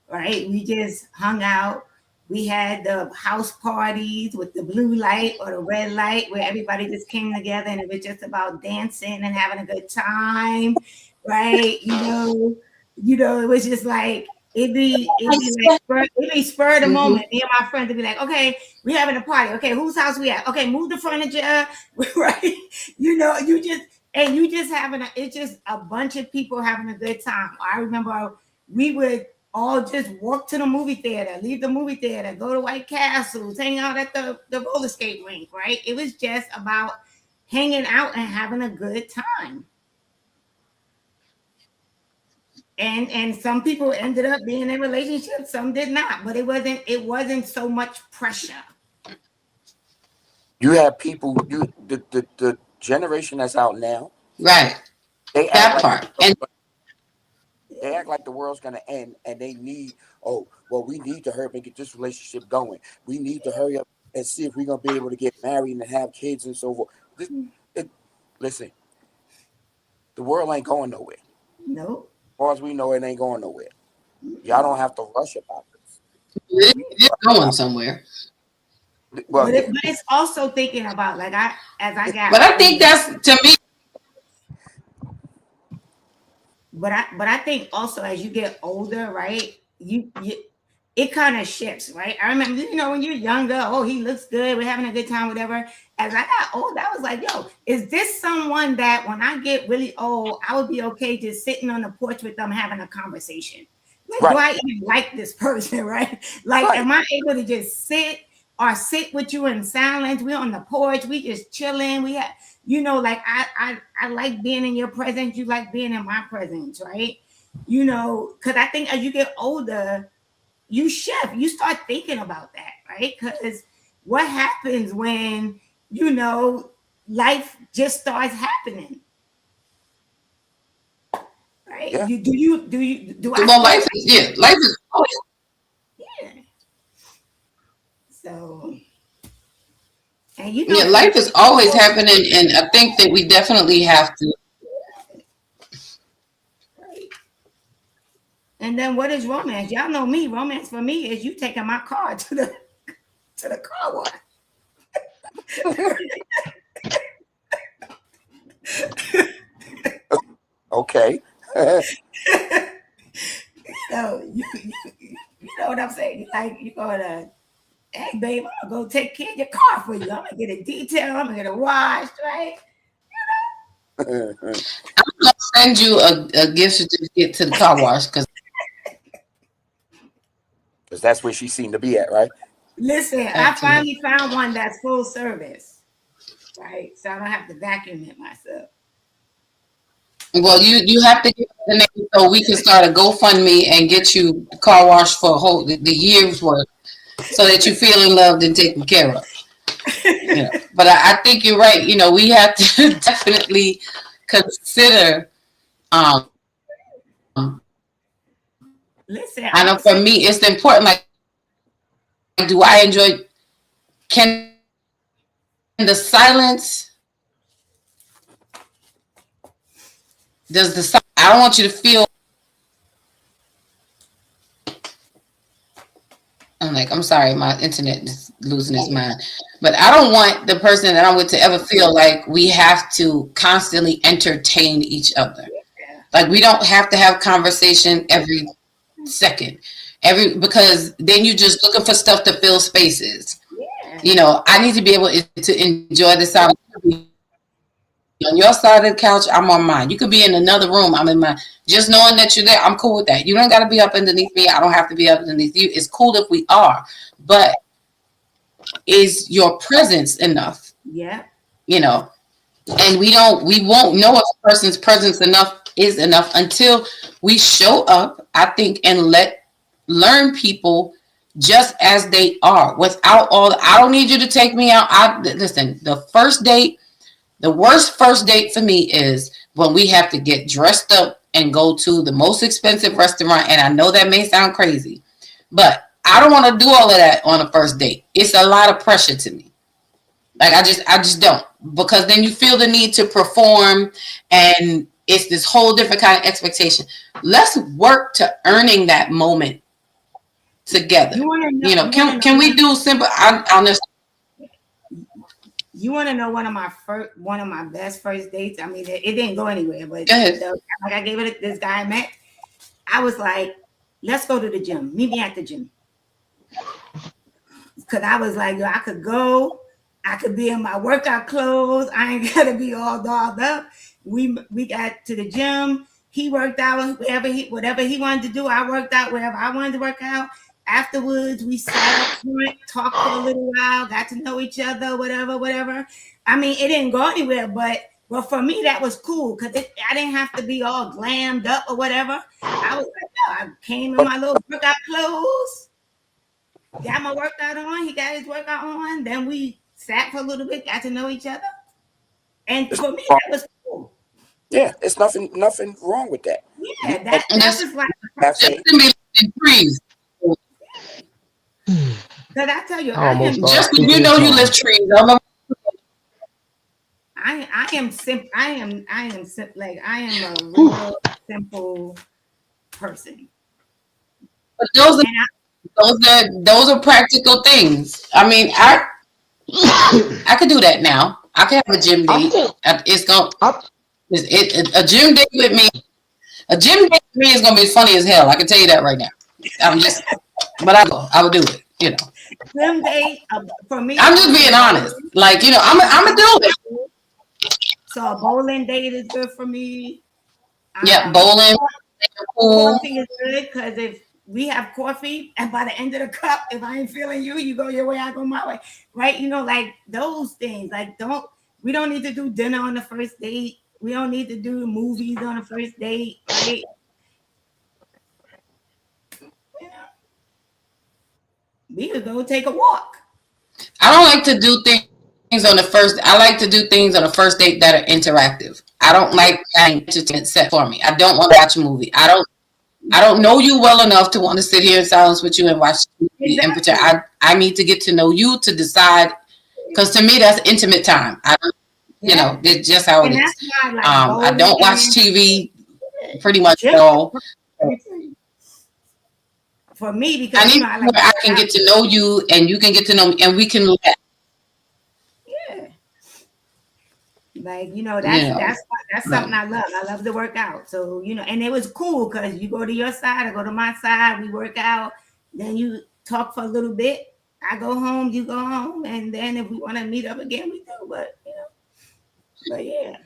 right? We just hung out. We had the house parties with the blue light or the red light where everybody just came together and it was just about dancing and having a good time, right? It was just like it'd be spur of the moment. Me and my friends would be like, okay, we having a party. Okay, whose house we at? Okay, move the furniture, right? You just having it's just a bunch of people having a good time. I remember we would all just walk to the movie theater, leave the movie theater, go to White Castles, hang out at the roller skate rink, right? It was just about hanging out and having a good time. And some people ended up being in relationships, some did not, but it wasn't so much pressure. You have people, the generation that's out now, Right. they That act part. like And they act like the world's gonna end, and they need, oh, well, we need to hurry up and get this relationship going. We need to hurry up and see if we're gonna be able to get married and have kids and so forth. Listen, the world ain't going nowhere. No. As far as we know, it ain't going nowhere. Y'all don't have to rush about this. it's going somewhere. Well, but it's also thinking about, like, But I think that's, to me. But I think also as you get older, right? You it kind of shifts, right? I remember, when you're younger, oh, he looks good, we're having a good time, whatever. As I got old, I was like, yo, is this someone that when I get really old, I would be okay just sitting on the porch with them having a conversation? Like, right. Do I even like this person, right? Like, Right. Am I able to just sit with you in silence? We're on the porch, we just chilling. We have, like I like being in your presence. You like being in my presence, right? Because I think as you get older, you shift. You start thinking about that, right? Because what happens when life just starts happening, right? Yeah. Well, life is always. Yeah. So, and life is always happening, and I think that we definitely have to. Right. And then what is romance? Y'all know me. Romance for me is you taking my car to the car wash. Okay. You know what I'm saying? Like, you're gonna, hey babe, I'm gonna go take care of your car for you. I'm gonna get a detail. I'm gonna get a wash, right? I'm gonna send you a gift certificate to the car wash because that's where she seemed to be at, right? Listen, I finally found one that's full service, right? So I don't have to vacuum it myself. Well, you have to get the name so we can start a GoFundMe and get you car wash for the year's worth, so that you feeling loved and taken care of. But I think you're right. We have to definitely consider. Listen, I know for me, it's important. Like, do I enjoy? Can the silence? Does the silence? I don't want you to feel. I'm sorry, my internet is losing its mind. But I don't want the person that I'm with to ever feel like we have to constantly entertain each other. Like, we don't have to have conversation every second. Because then you're just looking for stuff to fill spaces. Yeah. I need to be able to enjoy the silence. On your side of the couch, I'm on mine. You could be in another room, I'm in mine. Just knowing that you're there, I'm cool with that. You don't got to be up underneath me. I don't have to be up underneath you. It's cool if we are. But is your presence enough? Yeah. And we won't know if a person's presence is enough until we show up, I think, and learn people just as they are, without all I don't need you to take me out. Listen, the worst first date for me is when we have to get dressed up and go to the most expensive restaurant. And I know that may sound crazy, but I don't want to do all of that on a first date. It's a lot of pressure to me. Like, I just don't, because then you feel the need to perform, and it's this whole different kind of expectation. Let's work to earning that moment together. Can we do simple? I'll just. You want to know one of my best first dates? I mean, it didn't go anywhere, but Go ahead. like, I gave it this guy I met. I was like, let's go to the gym. Meet me at the gym. Because I was like, yo, I could go. I could be in my workout clothes. I ain't got to be all dolled up. We got to the gym. He worked out whatever he wanted to do. I worked out wherever I wanted to work out. Afterwards, we sat up front, talked for a little while, got to know each other, whatever. I mean, it didn't go anywhere, but for me, that was cool because I didn't have to be all glammed up or whatever. I was like, I came in my little workout clothes, got my workout on. He got his workout on. Then we sat for a little bit, got to know each other. And for me, that was cool. Yeah, it's nothing wrong with that. Yeah, that was like trees. Because I tell you, just when you know you live trees. I am simple. I am like I am a real simple person. But those are practical things. I mean, I could do that now. I can have a gym date. A gym date with me. A gym date with me is gonna be funny as hell. I can tell you that right now. But I would do it. You know. Gym date for me. I'm just being honest. Like I'm gonna do it. So a bowling date is good for me. Yeah, bowling. Coffee is good because if we have coffee and by the end of the cup, if I ain't feeling you, you go your way, I go my way. Right? Like those things. Like we don't need to do dinner on the first date. We don't need to do movies on the first date, right? We could go take a walk. I don't like to do things on the first. I like to do things on the first date that are interactive. I don't like entertainment set for me. I don't want to watch a movie. I don't know you well enough to want to sit here in silence with you and watch the movie and pretend. I need to get to know you to decide, because to me that's intimate time. It's just how it is. I don't watch TV pretty much at all. For me, because I can get to know you and you can get to know me and we can laugh. Yeah. Like, that's something I love. I love to work out. So, and it was cool because you go to your side, I go to my side, we work out, then you talk for a little bit. I go home, you go home, and then if we want to meet up again, we do. But yeah.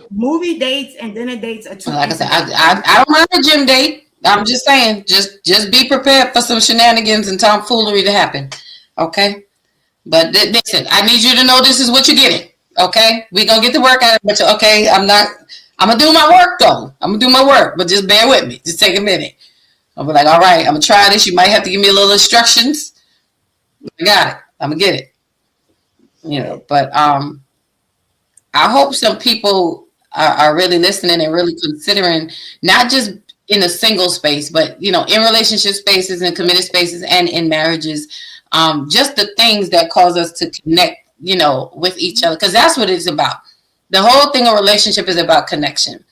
Movie dates and dinner dates are two. Like I said, I don't mind a gym date. I'm just saying, just be prepared for some shenanigans and tomfoolery to happen. Okay? But listen, I need you to know this is what you're getting. Okay? We're going to get the work out of it. Okay? I'm going to do my work, though. I'm going to do my work. But just bear with me. Just take a minute. I'll be like, all right, I'm going to try this. You might have to give me a little instructions. I got it. I'm going to get it. But I hope some people are really listening and really considering, not just in a single space, but, in relationship spaces and committed spaces and in marriages, just the things that cause us to connect, with each other. Because that's what it's about. The whole thing of relationship is about connection.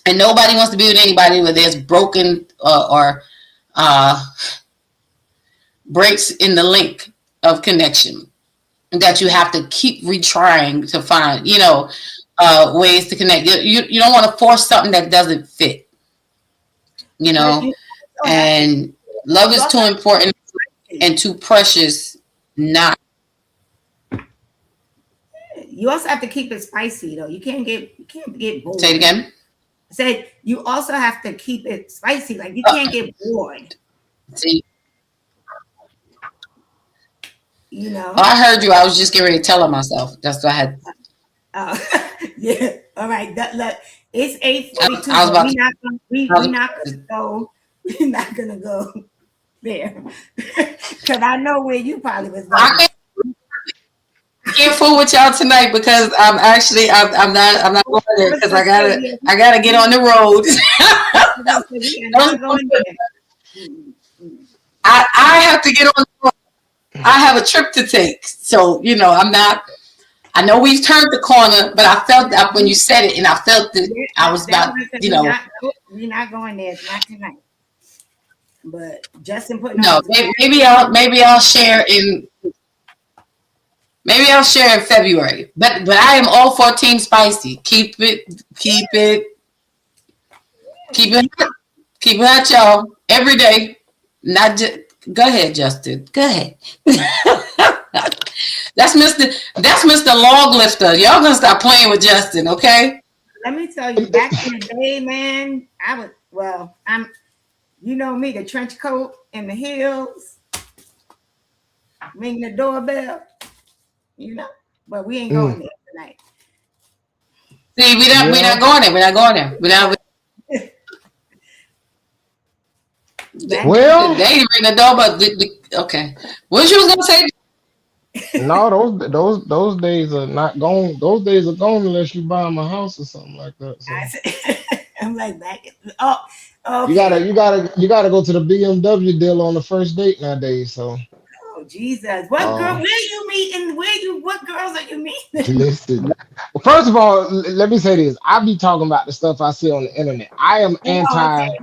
And nobody wants to be with anybody where there's broken or breaks in the link of connection that you have to keep retrying to find, ways to connect. You don't want to force something that doesn't fit, and love is too important and too precious not. You also have to keep it spicy, though. You can't get bored. Say it again. Said you also have to keep it spicy. Like you can't get bored. See. I heard you. I was just getting ready to tell on myself. That's what I had. Yeah. All right. It's 8:42. We're not gonna go there because I know where you probably was going. I can't fool with y'all tonight because I'm not going there because I gotta get on the road. I have to get on the road. I have a trip to take. So, I know we've turned the corner, but I felt that when you said it and I felt that I was about, We're not going there. It's not tonight. But Justin put maybe I'll share in February. But I am all for Team Spicy. Keep it hot, y'all. Every day. Not just go ahead, Justin. Go ahead. That's Mr. Log Lifter. Y'all gonna stop playing with Justin, okay? let me tell you, back in the day, man, you know me, the trench coat and the heels, ring the doorbell, you know, but we ain't going there tonight. See, we're not going there. We're not going there. Well, they didn't ring the doorbell. Okay. What you was gonna say? no, those days are not gone. Those days are gone unless you buy my house or something like that. So. I'm like back. You gotta go to the BMW deal on the first date nowadays. So. Oh Jesus! What girl? Where you meeting? What girls are you meeting? Listen. First of all, let me say this. I be talking about the stuff I see on the internet. I am anti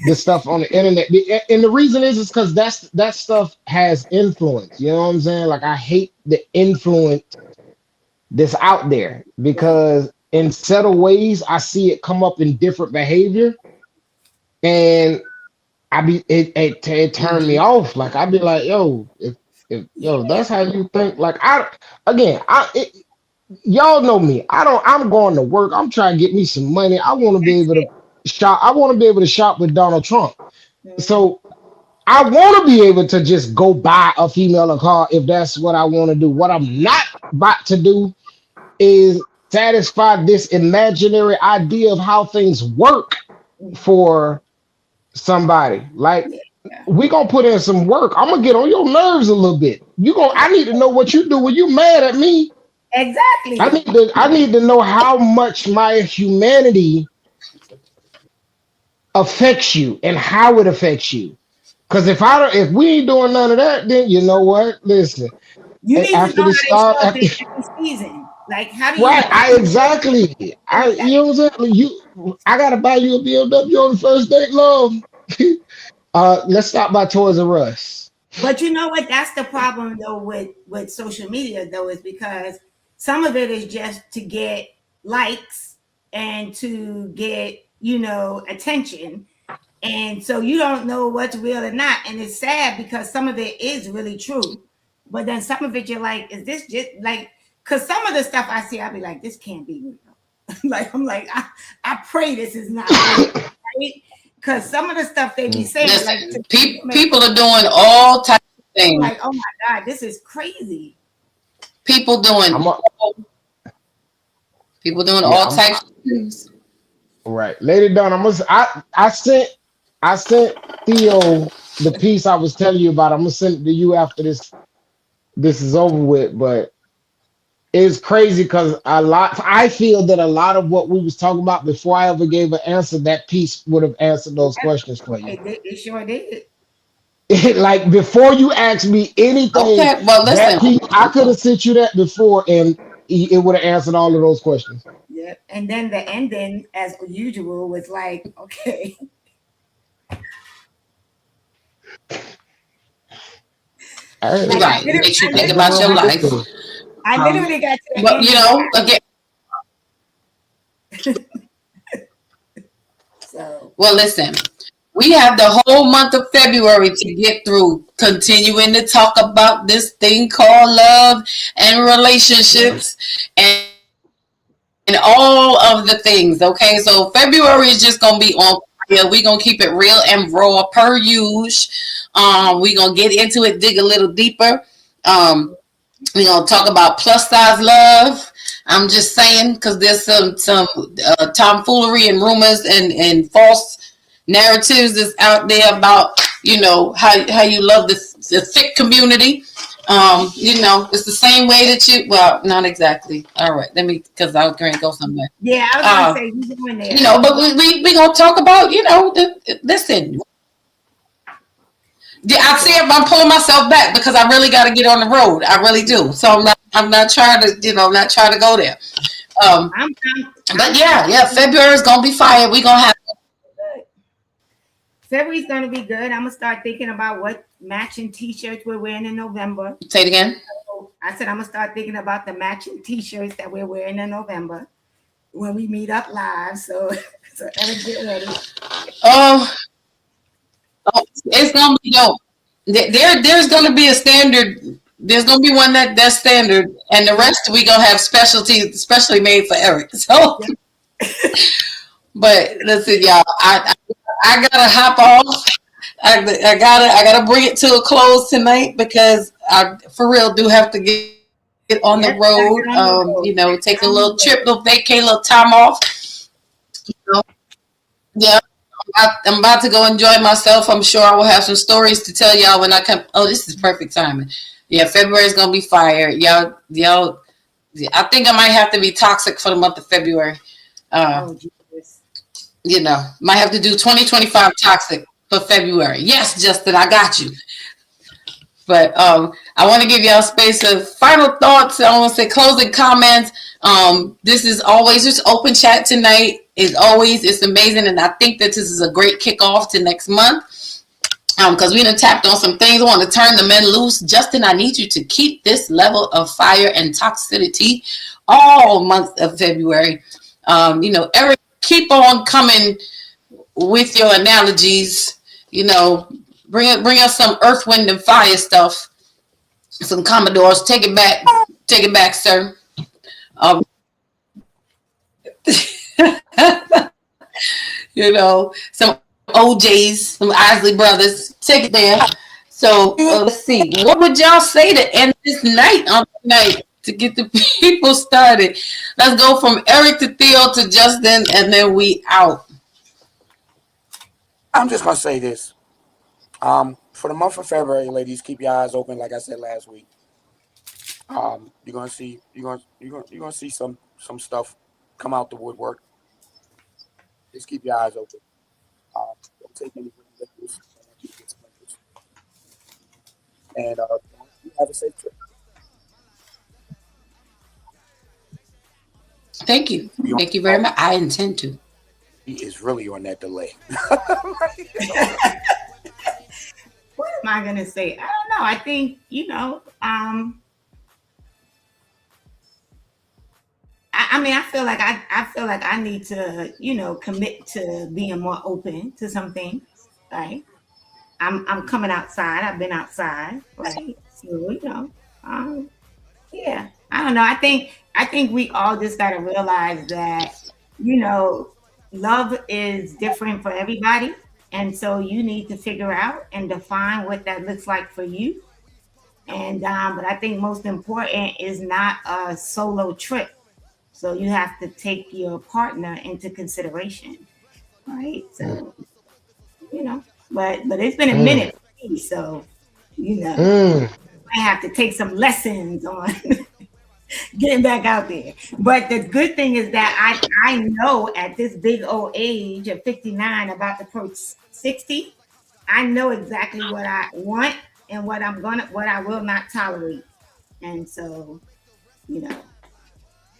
the stuff on the internet, and the reason is because that stuff has influence. You know what I'm saying? Like I hate the influence that's out there because in subtle ways I see it come up in different behavior, and it turned me off. Like I'd be like, yo, if that's how you think. Like y'all know me. I'm going to work. I'm trying to get me some money. I want to be able to shop. I want to be able to shop with Donald Trump. So I want to be able to just go buy a female a car if that's what I want to do. What I'm not about to do is satisfy this imaginary idea of how things work for somebody. Like we gonna put in some work. I'm gonna get on your nerves a little bit. I need to know what you do when you mad at me. Exactly. I need to know how much my humanity affects you and how it affects you. Because if we ain't doing none of that, then you know what? Listen, you need after to know the start, how they show up every season. Like how do you? Right, exactly. You know what I'm saying? I gotta buy you a BMW on the first date, love. Let's stop by Toys R Us. But you know what? That's the problem though with social media though, is because some of it is just to get likes and to get, attention. And so you don't know what's real or not. And it's sad because some of it is really true. But then some of it you're like, is this just like, because some of the stuff I see, I'll be like, this can't be real. Like, I'm like, I pray this is not real. Right? Because some of the stuff they be saying, people are doing all types of things. Like, oh my God, this is crazy. People doing all types of things. Right, Lady Dawn. I sent Theo the piece I was telling you about. I'm gonna send it to you after this is over with. But it's crazy because I feel that a lot of what we was talking about before I ever gave an answer, that piece would have answered those questions for you. It sure did. Like before you asked me anything, okay, well, listen. I could have sent you that before, and it would have answered all of those questions. Yeah, and then the ending, as usual, was like, okay. Right, makes you think about your life. I literally got to the again. So. Well, listen. We have the whole month of February to get through, continuing to talk about this thing called love and relationships and all of the things. Okay, so February is just gonna be on fire. We're gonna keep it real and raw per usual. We're gonna get into it, dig a little deeper. We're gonna talk about plus size love. I'm just saying because there's some tomfoolery and rumors and false narratives that's out there about how you love the thick community. It's the same way that you not exactly. All right, because I was going to go somewhere. Yeah, I was going to say you going there. But we gonna talk about listen. I see if I'm pulling myself back because I really got to get on the road. I really do. So I'm not trying to go there. But yeah, February is gonna be fire. We gonna have. February's going to be good. I'm going to start thinking about what matching t-shirts we're wearing in November. Say it again. So I said I'm going to start thinking about the matching t-shirts that we're wearing in November when we meet up live. So Eric, get ready. Oh, it's going to be dope. There's going to be a standard. There's going to be one that's standard. And the rest we going to have specialty, especially made for Eric. So. But listen, y'all, I gotta hop off. I gotta bring it to a close tonight because I for real do have to get on the Yes, I road. get on the road. Take a little trip, little vacay, little time off. You know, yeah, I'm about to go enjoy myself. I'm sure I will have some stories to tell y'all when I come. Oh, this is perfect timing. Yeah, February is gonna be fire. Y'all. I think I might have to be toxic for the month of February. Oh, Jesus. Might have to do 2025 toxic for February. Yes, Justin, I got you. But I want to give y'all space of final thoughts. I want to say closing comments. This is always just open chat tonight. It's amazing, and I think that this is a great kickoff to next month. Because we done tapped on some things. I want to turn the men loose. Justin, I need you to keep this level of fire and toxicity all month of February. Eric, keep on coming with your analogies. Bring us some earth, wind, and fire stuff. Some Commodores. Take it back, sir. Some OJs, some Isley brothers. Take it there. So let's see. What would y'all say to end this night on tonight to get the people started? Let's go from Eric to Theo to Justin, and then we out. I'm just gonna say this. For the month of February, ladies, keep your eyes open. Like I said last week, you're gonna see some stuff come out the woodwork. Just keep your eyes open. Don't take any liquids. And you have a safe trip. Thank you. Thank you very much. I intend to. He is really on that delay. What am I gonna say? I don't know. I think I feel like I need to commit to being more open to some things. Right? I'm coming outside. I've been outside. Right? So yeah. I don't know. I think we all just gotta realize that love is different for everybody. And so you need to figure out and define what that looks like for you. And but I think most important is not a solo trip. So you have to take your partner into consideration, right? So but it's been a minute for me, so I have to take some lessons on getting back out there. But the good thing is that I know at this big old age of 59, about to approach 60, I know exactly what I want and what I will not tolerate. And so,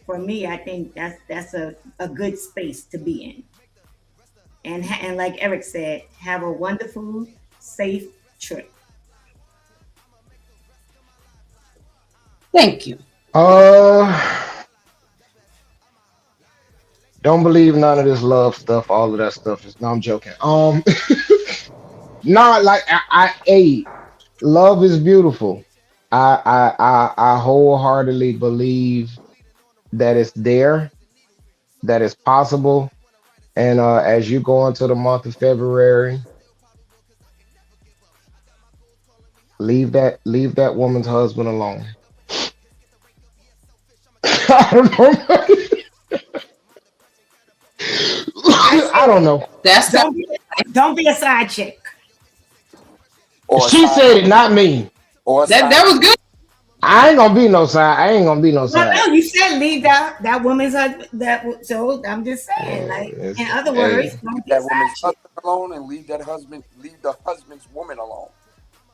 for me, I think that's a good space to be in. And like Eric said, have a wonderful, safe trip. Thank you. Don't believe none of this love stuff. All of that stuff is. No, I'm joking. No, like love is beautiful. I wholeheartedly believe that it's there, that it's possible, and as you go into the month of February, leave that woman's husband alone. I don't know. I don't know. Don't be a side chick. She said it, not me. That was good. I ain't gonna be no side. No, you said leave that woman's husband. So I'm just saying, like in other words, leave that woman's husband alone and leave the husband's woman alone.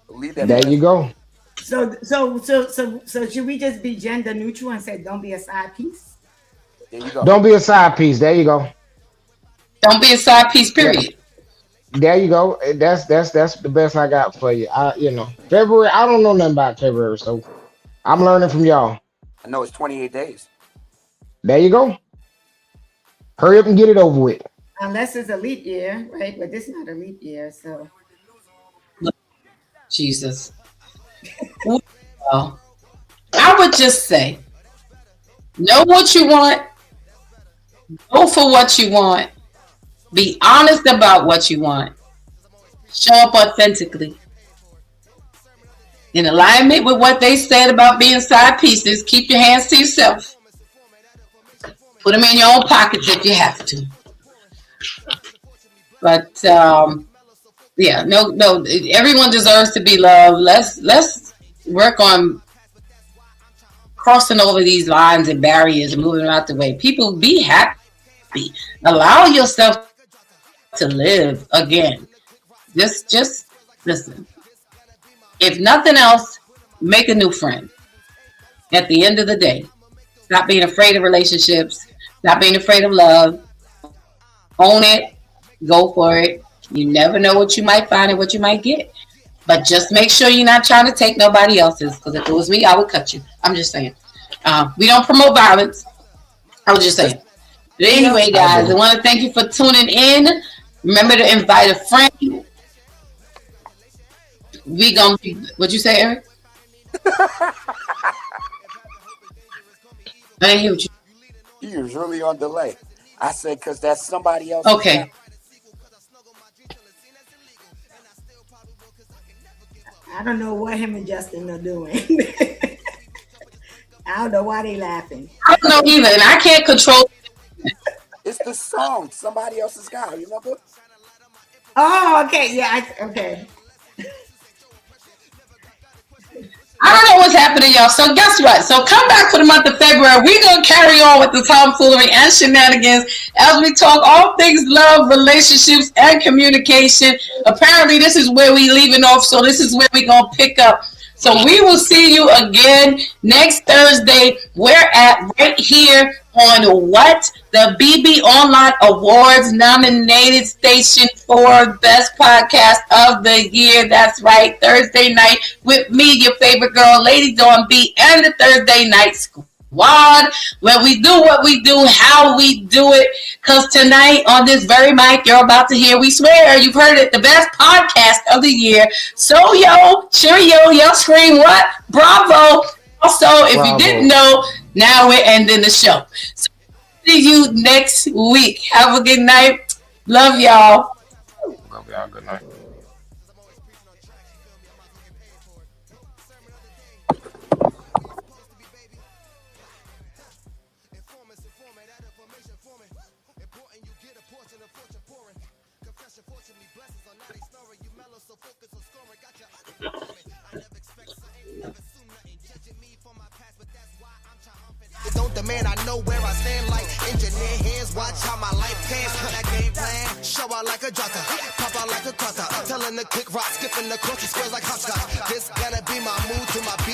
Leave that. There you go. So should we just be gender neutral and say don't be a side piece? There you go. Don't be a side piece. There you go. Don't be a side piece. Period. Yeah. There you go. That's the best I got for you. February. I don't know nothing about February, so I'm learning from y'all. I know it's 28 days. There you go. Hurry up and get it over with. Unless it's a leap year, right? But this is not a leap year, so. Jesus. Well, I would just say, know what you want, Go for what you want. Be honest about what you want. Show up authentically. In alignment with what they said about being side pieces, keep your hands to yourself. Put them in your own pockets if you have to. But yeah, no, everyone deserves to be loved. Let's work on crossing over these lines and barriers and moving out the way. People, be happy. Allow yourself to live again. Just listen. If nothing else, make a new friend. At the end of the day, stop being afraid of relationships. Stop being afraid of love. Own it. Go for it. You never know what you might find and what you might get. But just make sure you're not trying to take nobody else's. Because if it was me, I would cut you. I'm just saying. We don't promote violence. I was just saying. But anyway, guys, I want to thank you for tuning in. Remember to invite a friend. We gonna be, what'd you say, Eric? I didn't hear what you. You was really on delay. I said because that's somebody else. Okay. I don't know what him and Justin are doing. I don't know why they laughing. I don't know either, and I can't control. It's the song. Somebody else's guy. You remember? Oh, okay. Yeah, okay. I don't know what's happening, y'all. So guess what? So come back for the month of February. We're going to carry on with the tomfoolery and shenanigans as we talk all things love, relationships, and communication. Apparently, this is where we leaving off, so this is where we're going to pick up. So we will see you again next Thursday. We're at right here on What? The BB Online Awards nominated station for Best Podcast of the Year. That's right, Thursday night with me, your favorite girl, Lady Dawn B, and the Thursday Night Squad, where we do what we do, how we do it. Because tonight on this very mic, you're about to hear, we swear, you've heard it, the best podcast of the year. So, yo, cheerio, y'all scream what? Bravo. Also, if you didn't know, now we're ending the show. So, see you next week. Have a good night. Love y'all. Love y'all. Good night. Don't demand, I know where I stand like engineer hands. Watch how my life pans. That game plan, show out like a jotter, pop out like a cutter. Telling the quick rock, skipping the course, squares like hopscotch. This gonna be my mood to my beat.